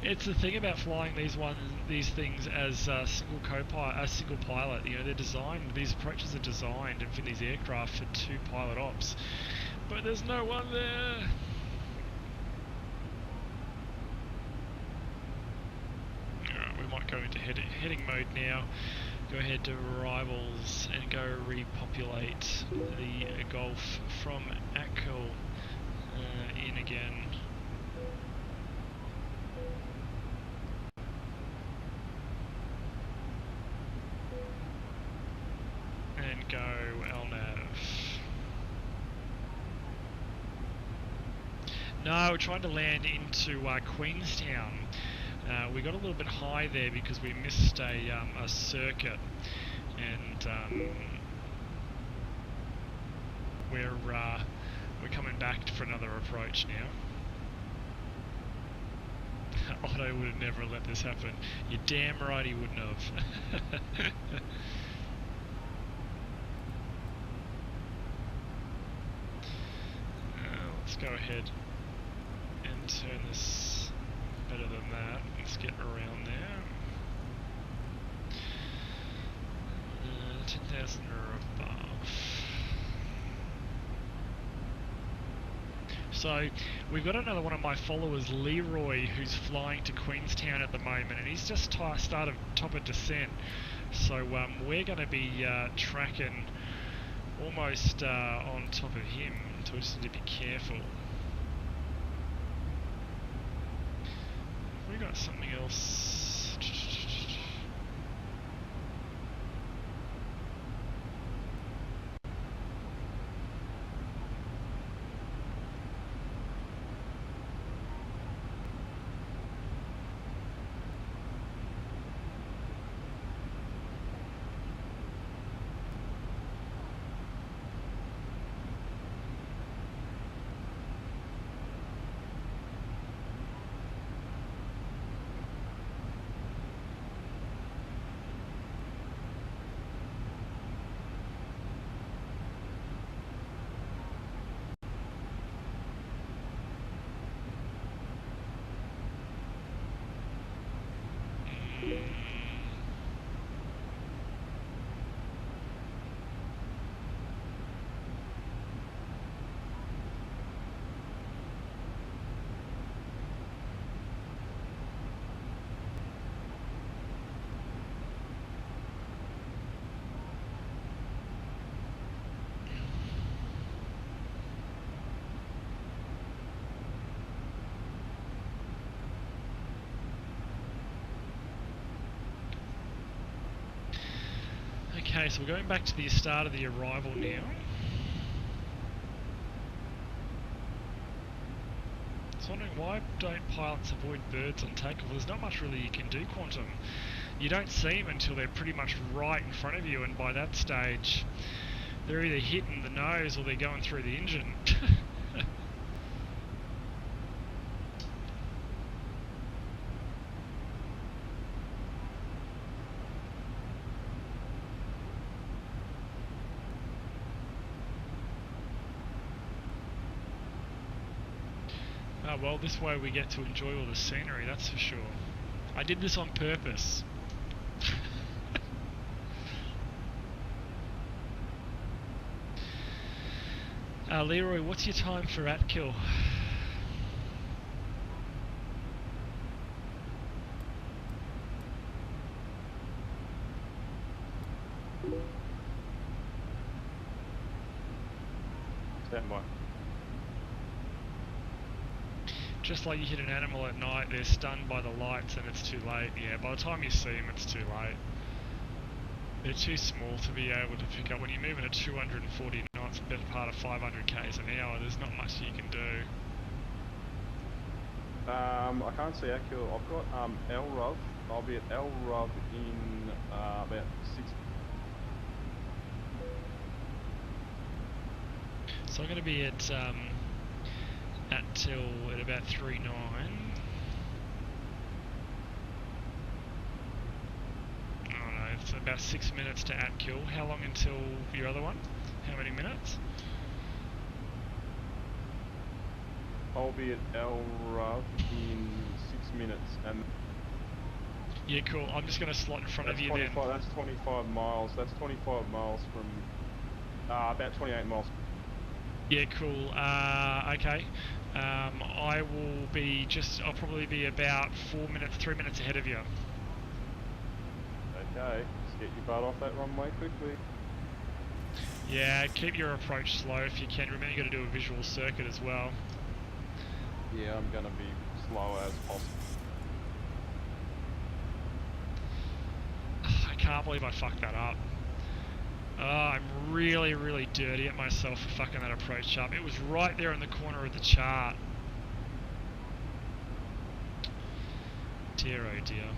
It's the thing about flying these things as single pilot. You know, they're designed. These approaches are designed for these aircraft for 2 pilot ops. But there's no one there. Alright, we might go into heading mode now. Go ahead to arrivals and go repopulate the Gulf from Akil in again. And go LNAV. No, we're trying to land into Queenstown. We got a little bit high there because we missed a circuit, and we're coming back for another approach now. Otto would have never let this happen. You're damn right he wouldn't have. Let's go ahead and turn this better than that. Let's get around there. 10,000 or above. So we've got another one of my followers, Leroy, who's flying to Queenstown at the moment, and he's just started top of descent. So we're going to be tracking almost on top of him, so we just need to be careful. We got something else. Okay, so we're going back to the start of the arrival now. I was wondering, why don't pilots avoid birds on takeoff? There's not much really you can do, Quantum. You don't see them until they're pretty much right in front of you, and by that stage they're either hitting the nose or they're going through the engine. Oh well, this way we get to enjoy all the scenery, that's for sure. I did this on purpose. Leroy, what's your time for at-kill? Stand by. Just like you hit an animal at night, they're stunned by the lights and it's too late. Yeah, by the time you see them, it's too late. They're too small to be able to pick up. When you're moving at 240 knots, better part of 500 k's an hour, there's not much you can do. I can't see Akil. I've got LRUV. I'll be at LRUV in about 6. So I'm going to be at till at about 3.9. Oh no, it's about 6 minutes to at-kill. How long until your other one? How many minutes? I'll be at LRUV in 6 minutes, and yeah, cool. I'm just going to slot in front of you then. That's 25 miles. That's 25 miles from about 28 miles. Yeah, cool. Okay. I will be I'll probably be about 3 minutes ahead of you. Okay, just get your butt off that runway quickly. Yeah, keep your approach slow if you can. Remember, you got to do a visual circuit as well. Yeah, I'm gonna be slow as possible. I can't believe I fucked that up. Oh, I'm really, really dirty at myself for fucking that approach up. It was right there in the corner of the chart. Dear oh dear.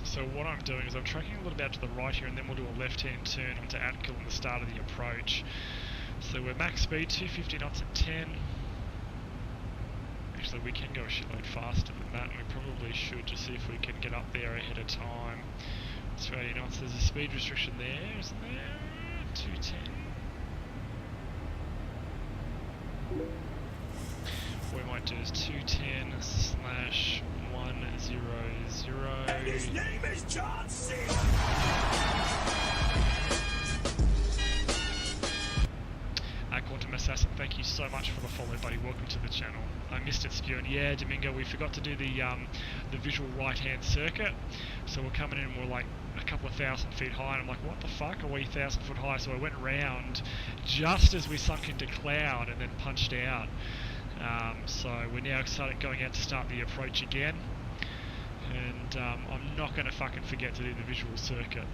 So what I'm doing is I'm tracking a little bit out to the right here, and then we'll do a left-hand turn onto at-kill on the start of the approach. So we're max speed, 250 knots at 10. Actually, we can go a shitload faster than that, and we probably should, to see if we can get up there ahead of time. 280 knots, there's a speed restriction there, isn't there? 210. What we might do is 210/100. His name is John C. Quantum Assassin, thank you so much for the follow, buddy. Welcome to the channel. I missed it, Spewing. Yeah, Domingo, we forgot to do the visual right-hand circuit. So we're coming in, we're like a couple of 1,000 feet high, and I'm like, what the fuck, are we 1,000 foot high? So I went round just as we sunk into cloud and then punched out. So we're now going out to start the approach again. And I'm not going to fucking forget to do the visual circuit.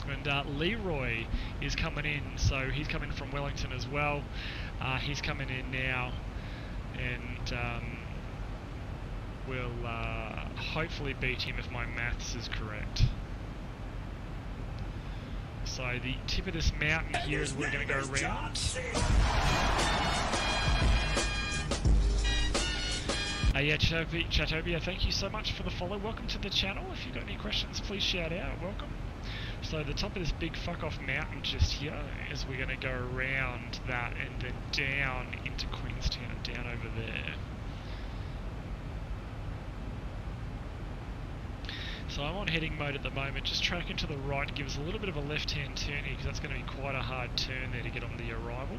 And Leroy is coming in, so he's coming from Wellington as well. He's coming in now, and we'll hopefully beat him if my maths is correct. So the tip of this mountain here is we're going to go around. Yeah, Chatobia, thank you so much for the follow. Welcome to the channel. If you've got any questions, please shout out. Welcome. So the top of this big fuck-off mountain just here is we're going to go around that and then down into Queenstown and down over there. So I'm on heading mode at the moment, just tracking to the right, give us a little bit of a left-hand turn here because that's going to be quite a hard turn there to get on the arrival.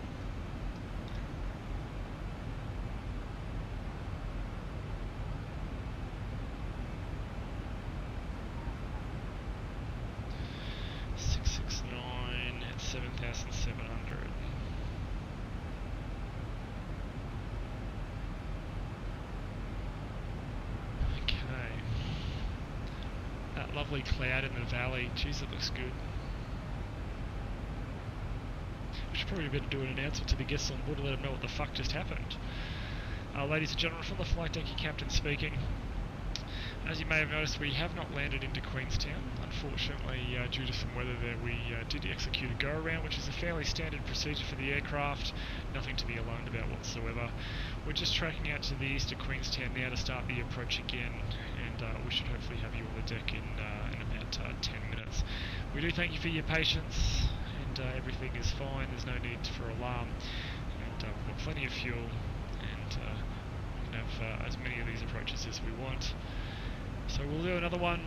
lovely cloud in the valley. Jeez, it looks good. We should probably better do an announcement to the guests on board to let them know what the fuck just happened. Ladies and gentlemen, from the flight deck, your captain speaking. As you may have noticed, we have not landed into Queenstown. Unfortunately, due to some weather there, we did execute a go-around, which is a fairly standard procedure for the aircraft. Nothing to be alarmed about whatsoever. We're just tracking out to the east of Queenstown now to start the approach again, and we should hopefully have you on the deck in about 10 minutes. We do thank you for your patience, and everything is fine. There's no need for alarm, and we've got plenty of fuel, and we can have as many of these approaches as we want. So we'll do another one,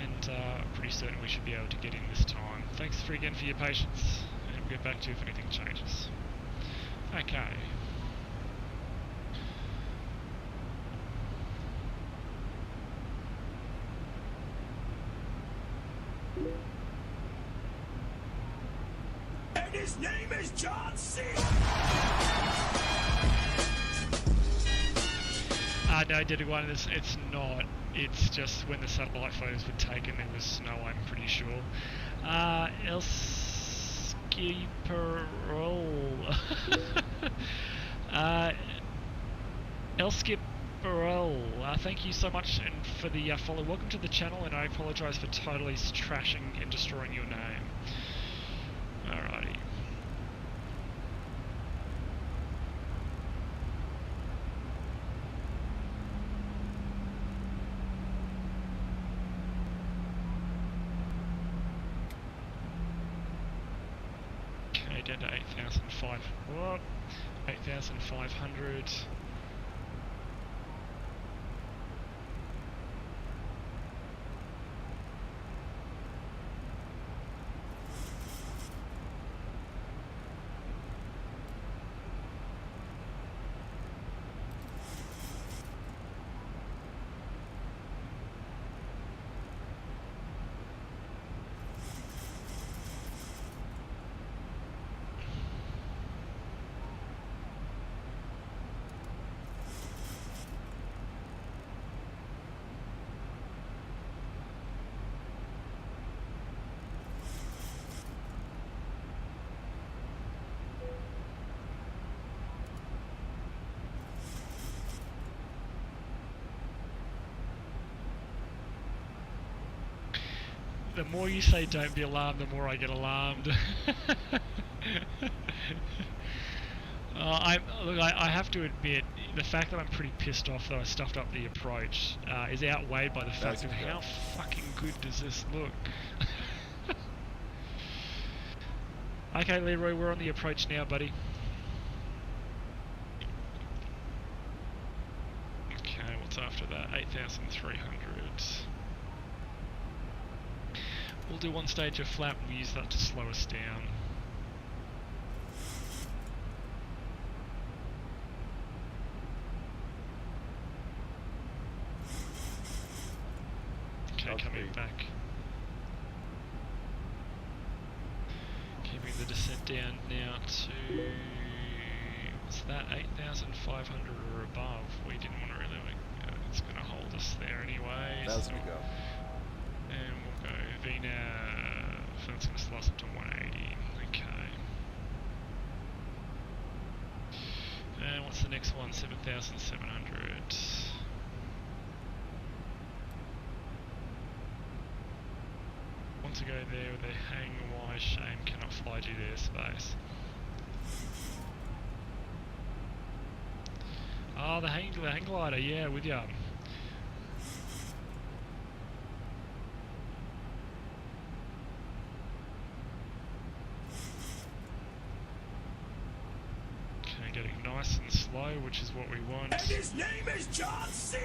and I'm pretty certain we should be able to get in this time. Thanks again for your patience, and we'll get back to you if anything changes. Okay. And his name is John C. No, did it one. It's not. It's just when the satellite photos were taken, there was snow, I'm pretty sure. Elskipperel, thank you so much and for the follow. Welcome to the channel, and I apologise for totally trashing and destroying your name. Alrighty. Down to 8,500. What? 8,500. The more you say don't be alarmed, the more I get alarmed. I have to admit, the fact that I'm pretty pissed off that I stuffed up the approach is outweighed by the fact of how fucking good does this look. Okay, Leroy, we're on the approach now, buddy. Okay, what's after that? 8,300. We'll do one stage of flap, we'll use that to slow us down. Okay, coming back. Keeping the descent down now to... what's that? 8,500 or above. We didn't want to really... it's going to hold us there anyway. As we go. And we'll go VNAV, so that's going to slow us up to 180, okay. And what's the next one? 7,700. Want to go there with a hang wise, shame, cannot fly due to airspace. Oh, the hang glider, yeah, with ya. Getting nice and slow, which is what we want. And his name is John C.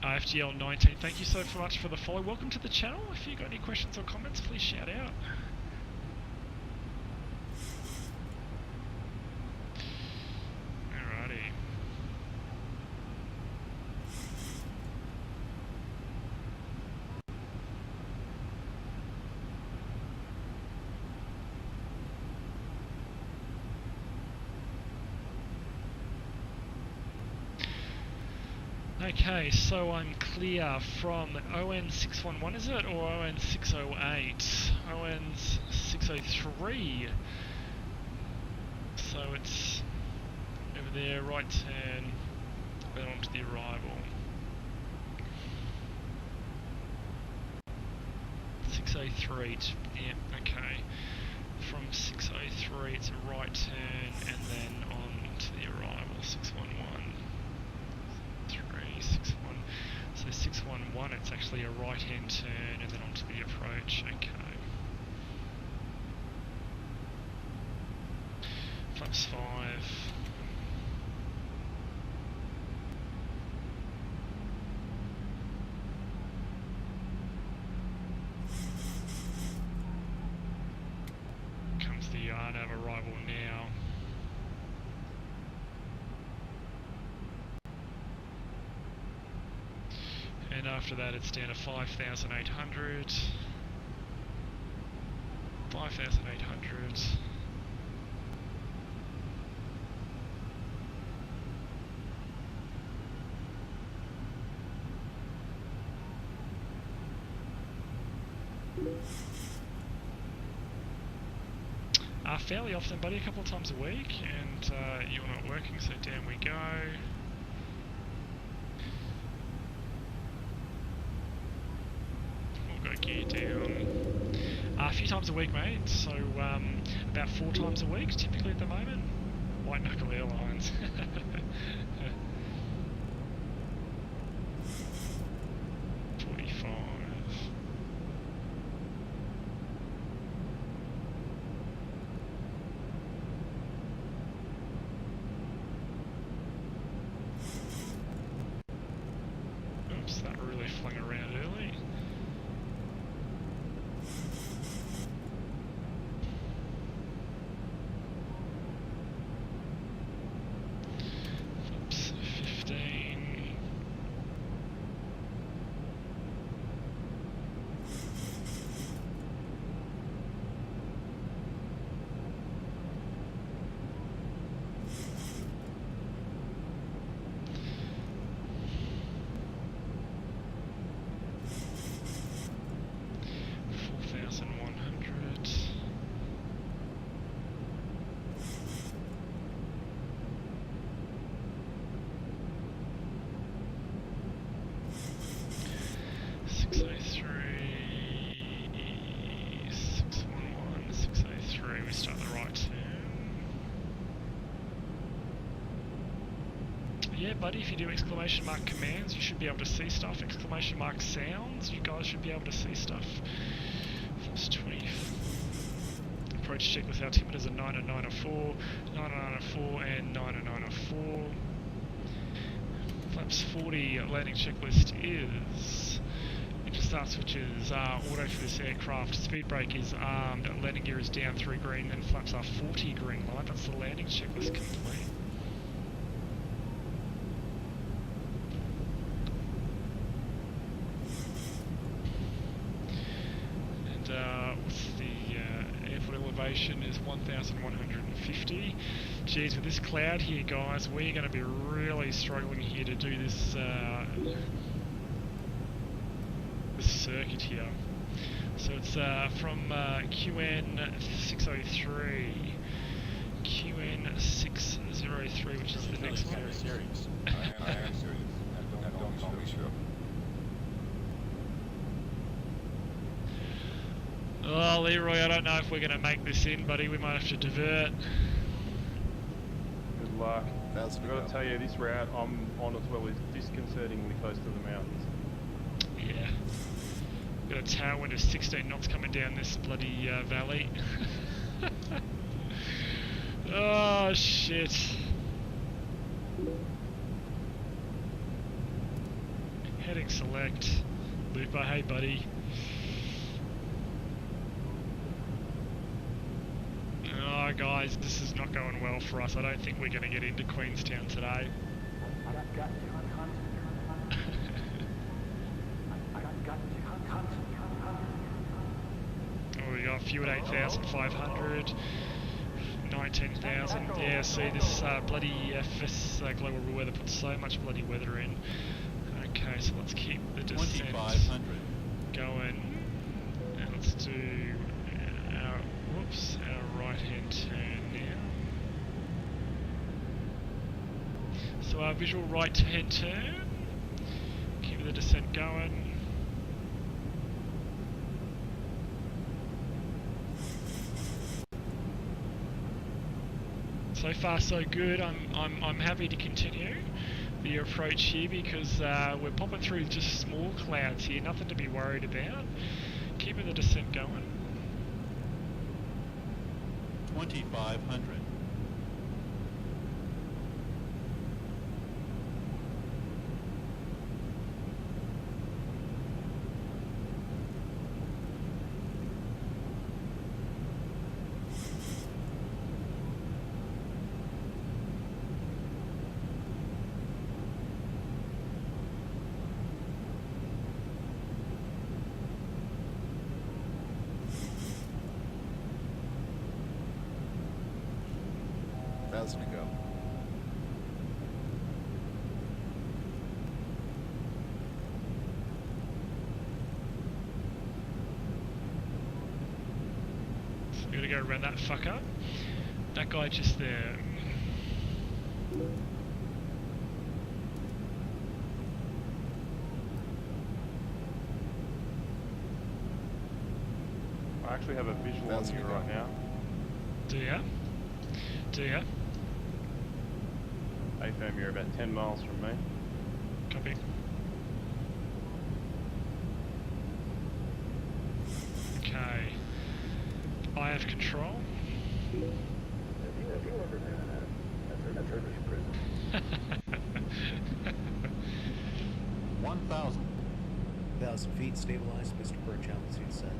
FGL 19, thank you so much for the follow. Welcome to the channel. If you got any questions or comments, please shout out. Alrighty. Okay, so I'm clear from ON611, is it, or ON608? ON603. So it's over there, right turn, then onto the arrival. 603, yeah, okay. From 603 it's a right turn and then on to the arrival, 611. 361. So 611 it's actually a right hand turn and then onto the approach, okay. Flaps 5. Comes the RNAV arrival now. And after that it's down to 5,800. 5,800. Fairly often, buddy, a couple of times a week, and you're not working, so down we go. We'll go gear down. A few times a week, mate, so about 4 times a week, typically at the moment. White Knuckle Airlines. 45. That really flung around early. Oops, 15. We start the right turn. Yeah, buddy, if you do exclamation mark commands, you should be able to see stuff. Exclamation mark sounds, you guys should be able to see stuff. Flaps 20. Approach check with altimeters are 90904, 90904, and 90904. Flaps 40 landing checklist is start switches auto for this aircraft, speed brake is armed, landing gear is down 3 green, and flaps are 40 green light. That's the landing checklist complete. And what's the airport elevation is 1,150. Geez, with this cloud here, guys, we're going to be really struggling here to do this circuit here. So it's from QN 603, QN 603, which is the next one. Serious. I am serious. Don't call me sure. Oh, Leroy, I don't know if we're going to make this in, buddy. We might have to divert. Good luck. I've got to tell you, this route I'm on as well is disconcertingly close to the mountains. Yeah. Got a tailwind of 16 knots coming down this bloody valley. Oh shit. Heading select. Looper, hey buddy. Oh guys, this is not going well for us. I don't think we're going to get into Queenstown today. Oh, we got a few at 8,500, 19,000. Yeah, see this bloody FS Global Weather put so much bloody weather in. Okay, so let's keep the descent 2,500. going, and let's do our right hand turn now. So our visual right hand turn, keep the descent going. So far so good. I'm happy to continue the approach here because we're popping through just small clouds here, nothing to be worried about. Keeping the descent going. 2,500. To go. So we're gonna go around that fucker. That guy just there. I actually have a visual on you right now. Do ya? Do ya? AFM, you're about 10 miles from me. Copy. Okay. I have control. 1,000. 1,000 feet stabilized, Mr. Birch. Altitude set.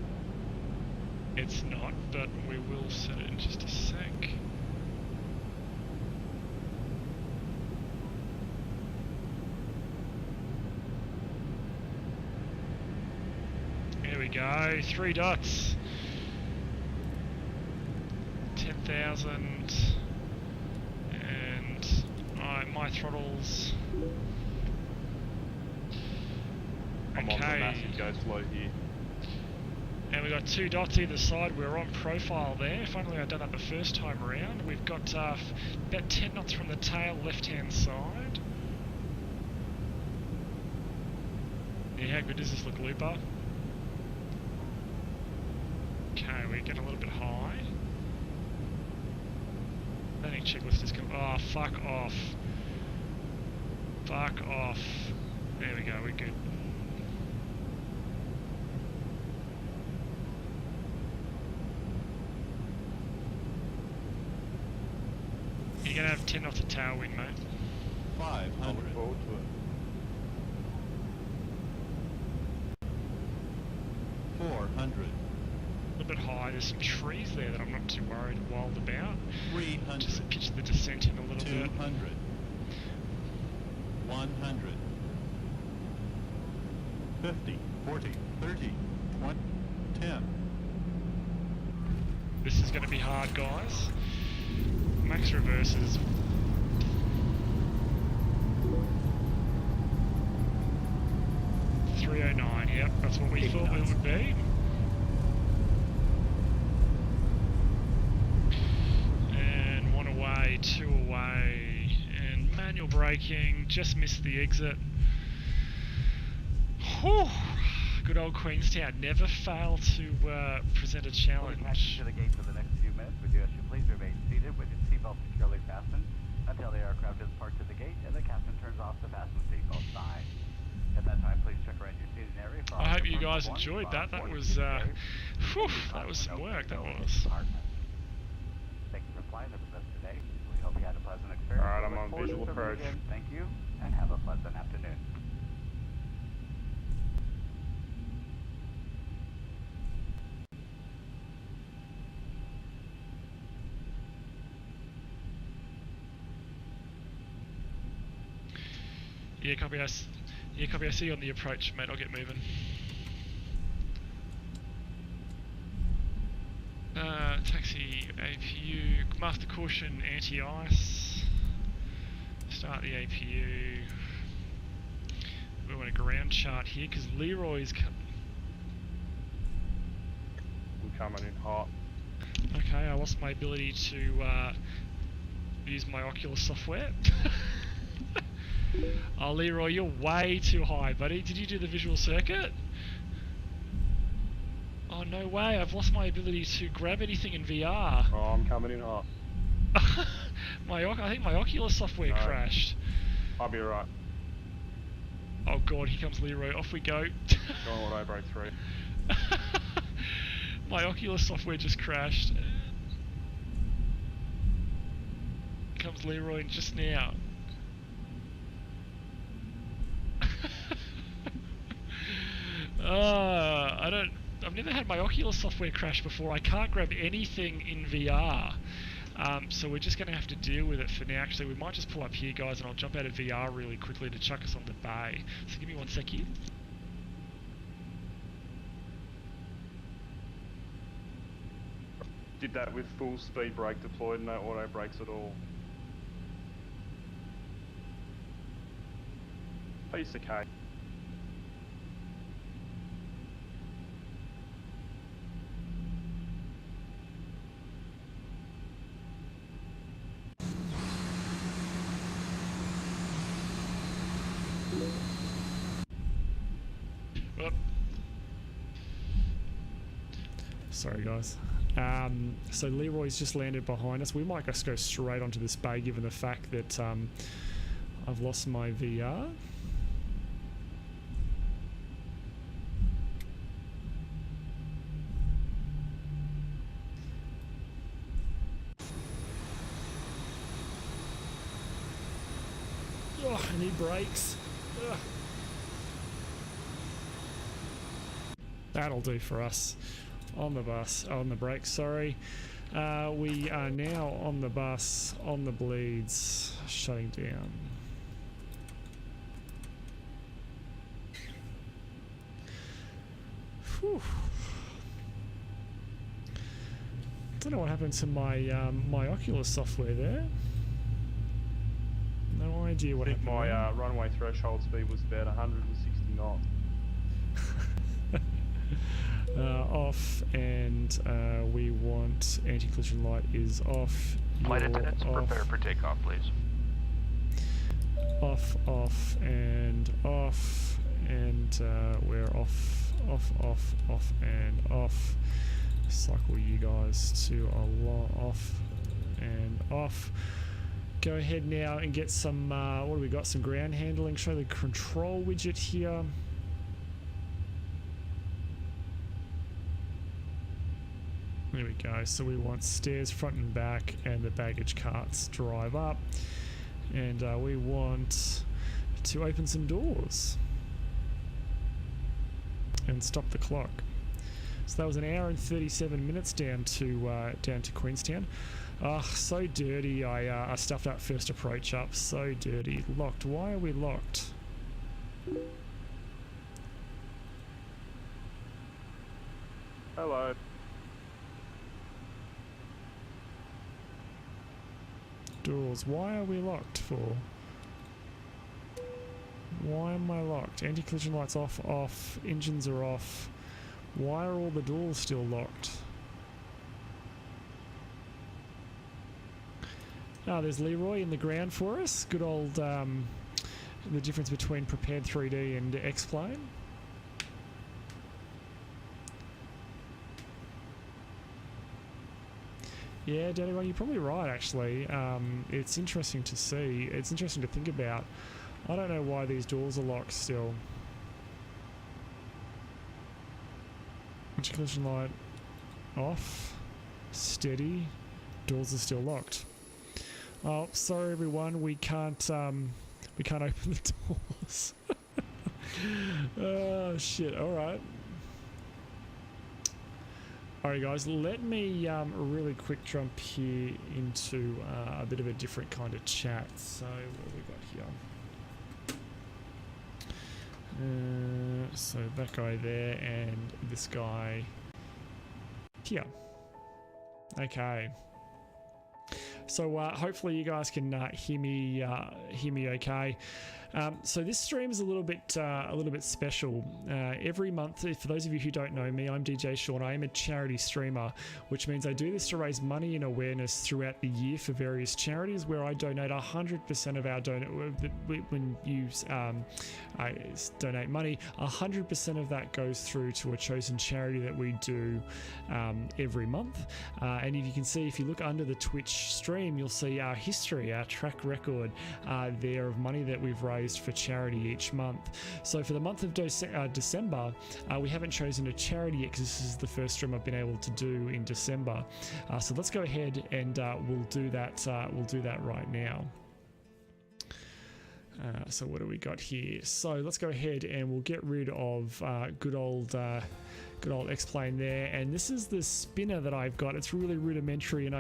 It's not, but we will set it in just a sec. There we go, 3 dots. 10,000. And my throttles. I'm on the massive go slow here. And we've got 2 dots either side. We're on profile there. If only I'd done that the first time around. We've got about 10 knots from the tail left hand side. Yeah, how good does this look, Looper? Okay, we're getting a little bit high. Landing checklist is coming. Oh, fuck off. Fuck off. There we go, we're good. You're gonna have 10 knots of tailwind, mate. 500. Look forward to it. 400. A little bit high. There's some trees there that I'm not too worried wild about. 300. Just pitch the descent in a little 200. bit. 100. 50. 40. 30. 20. 10. This is going to be hard, guys. Max reverses. .309, yep, that's what we thought it would be. And 1 away, 2 away, and manual braking, just missed the exit. Whew. Good old Queenstown, never fail to present a challenge. To the gate for the next few minutes. We do ask you please remain seated with your seatbelt securely fastened until the aircraft is parked at the gate and the captain turns off the fasten seatbelt sign. At that time, please check around your seating area. I hope you guys enjoyed that. That was, whew, that was some work. That was. Thank you for flying with us today. We hope you had a pleasant experience. Alright, I'm We look on forward to visual serving you approach. again. Thank you, and have a pleasant afternoon. Yeah, copy. I see you on the approach, mate. I'll get moving. Taxi APU, master caution, anti-ice. Start the APU. we want a ground chart here because Leroy's. I'm coming in hot. Okay, I lost my ability to use my Oculus software. Oh, Leroy, you're way too high, buddy. Did you do the visual circuit? Oh, no way. I've lost my ability to grab anything in VR. Oh, I'm coming in hot. I think my Oculus software crashed. I'll be right. Oh, God, here comes Leroy. Off we go. Go on auto break 3. My Oculus software just crashed. Comes Leroy just now. I've never had my Oculus software crash before. I can't grab anything in VR. So we're just going to have to deal with it for now. Actually, we might just pull up here, guys, and I'll jump out of VR really quickly to chuck us on the bay. So give me 1 sec here. Did that with full speed brake deployed, no auto brakes at all. Piece of cake. Oh. Sorry, guys. So Leroy's just landed behind us. We might just go straight onto this bay given the fact that I've lost my VR. Oh, I need brakes. Ugh. That'll do for us. On the bus, on the brakes, sorry. We are now on the bus, on the bleeds, shutting down. Whew. Don't know what happened to my my Oculus software there. No idea what happened. My runway threshold speed was about 160 knots. Off, and we want anti-collision light is off. Flight attendants, prepare for takeoff, please. Off, and off, and we're off, and off. Cycle you guys to off and off. Go ahead now and get some, what do we got? Some ground handling. Show the control widget here. There we go. So we want stairs front and back, and the baggage carts drive up. And we want to open some doors and stop the clock. So that was 1 hour and 37 minutes down to Queenstown. Ah, so dirty. I stuffed that first approach up. So dirty. Locked. Why are we locked? Hello. Doors. Why are we locked for? Why am I locked? Anti-collision lights off. Engines are off. Why are all the doors still locked? Ah, there's Leroy in the ground for us. Good old, the difference between prepared 3D and X-Plane. Yeah, Daddy, well, you're probably right, actually. It's interesting to see. It's interesting to think about. I don't know why these doors are locked still. Anti-collision light off. Steady. Doors are still locked. Oh, sorry everyone, we can't open the doors. Oh shit, alright. Alright guys, let me really quick jump here into a bit of a different kind of chat. So what have we got here? So that guy there and this guy here. Okay. So hopefully you guys can hear me okay. So this stream is a little bit special. Every month, for those of you who don't know me, I'm DJ Sean. I am a charity streamer, which means I do this to raise money and awareness throughout the year for various charities, where I donate 100% of our when you donate money, 100% of that goes through to a chosen charity that we do every month. And if you can see, if you look under the Twitch stream, you'll see our history, our track record there of money that we've raised for charity each month. So for the month of December, we haven't chosen a charity yet, because this is the first stream I've been able to do in December. So let's go ahead and we'll do that right now. So what do we got here? So let's go ahead and we'll get rid of good old X-Plane there, and this is the spinner that I've got. It's really rudimentary, and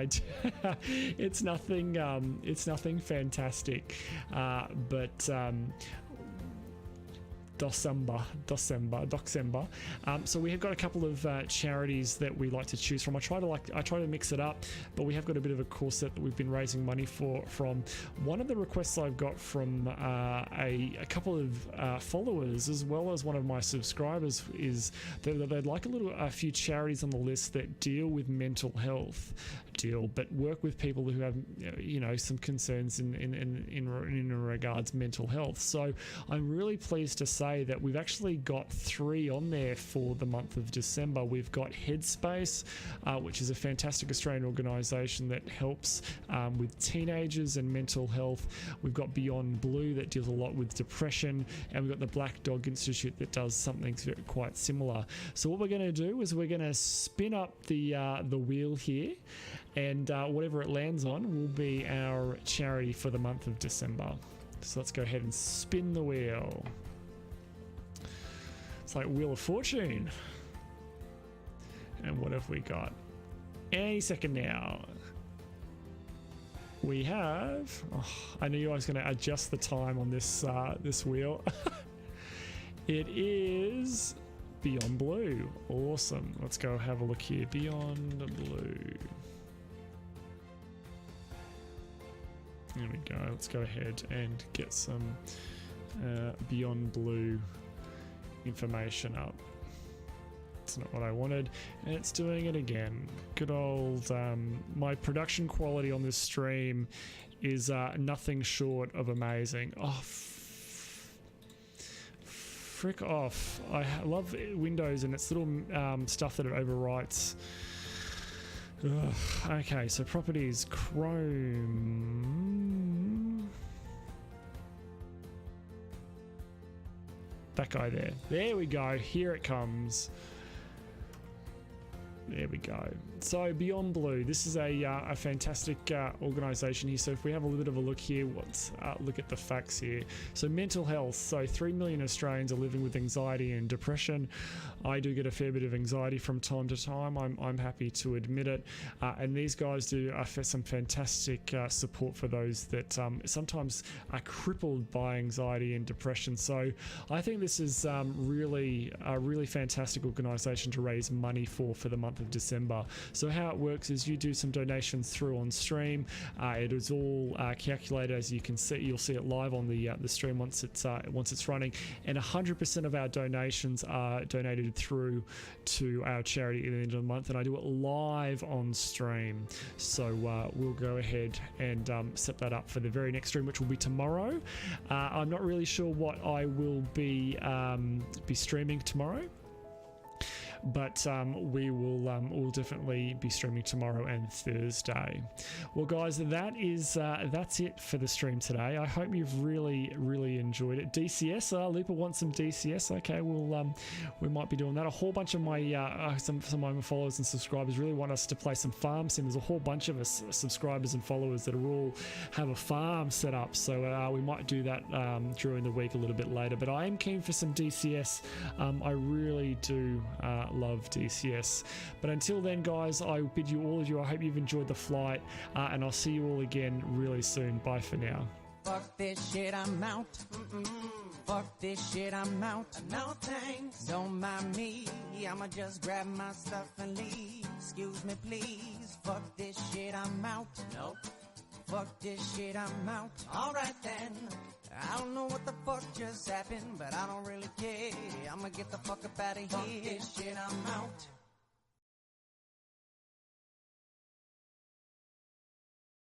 it's nothing fantastic, but December. So we have got a couple of charities that we like to choose from. I try to mix it up, but we have got a bit of a core set that we've been raising money from. One of the requests I've got from a couple of followers, as well as one of my subscribers, is that they'd like a few charities on the list that deal with mental health, but work with people who have some concerns in regards mental health. So I'm really pleased to say that we've actually got 3 on there for the month of December. We've got Headspace, which is a fantastic Australian organisation that helps with teenagers and mental health. We've got Beyond Blue, that deals a lot with depression, and we've got the Black Dog Institute that does something quite similar. So what we're going to do is we're going to spin up the wheel here, and whatever it lands on will be our charity for the month of December. So let's go ahead and spin the wheel. It's like Wheel of Fortune. And what have we got? Any second now. We have... I knew I was going to adjust the time on this wheel. It is Beyond Blue. Awesome. Let's go have a look here. Beyond Blue. There we go. Let's go ahead and get some Beyond Blue information up. It's not what I wanted, and it's doing it again. Good old my production quality on this stream is nothing short of amazing. Frick off. I love Windows and its little stuff that it overwrites. Ugh. Okay, so properties, Chrome. That guy there. There we go. Here it comes. There we go. So Beyond Blue, this is a fantastic organisation here. So if we have a little bit of a look here, look at the facts here. So mental health. So 3 million Australians are living with anxiety and depression. I do get a fair bit of anxiety from time to time. I'm happy to admit it. And these guys do some fantastic support for those that sometimes are crippled by anxiety and depression. So I think this is really a really fantastic organisation to raise money for the month of December. So how it works is you do some donations through on stream. It is all calculated, as you can see. You'll see it live on the stream once it's running, and 100% of our donations are donated through to our charity at the end of the month, and I do it live on stream. So we'll go ahead and set that up for the very next stream, which will be tomorrow. I'm not really sure what I will be streaming tomorrow, but we'll definitely be streaming tomorrow and Thursday. Well, guys, that's it for the stream today. I hope you've really enjoyed it. DCS, Looper wants some DCS. Okay, we might be doing that. A whole bunch of my some of my followers and subscribers really want us to play some farm sim. There's a whole bunch of us subscribers and followers that are all have a farm set up, so we might do that during the week a little bit later. But I am keen for some DCS. I really do love DCS. But until then, guys, I bid you all I hope you've enjoyed the flight, and I'll see you all again really soon. Bye for now. Fuck this shit, I'm out. Fuck this shit, I'm out. No thanks, don't mind me. I'ma just grab my stuff and leave. Excuse me, please. Fuck this shit, I'm out. Nope. fuck this shit, I'm out. Alright then. I don't know what the fuck just happened, but I don't really care. I'ma get the fuck up out of here. Fuck this shit, I'm out.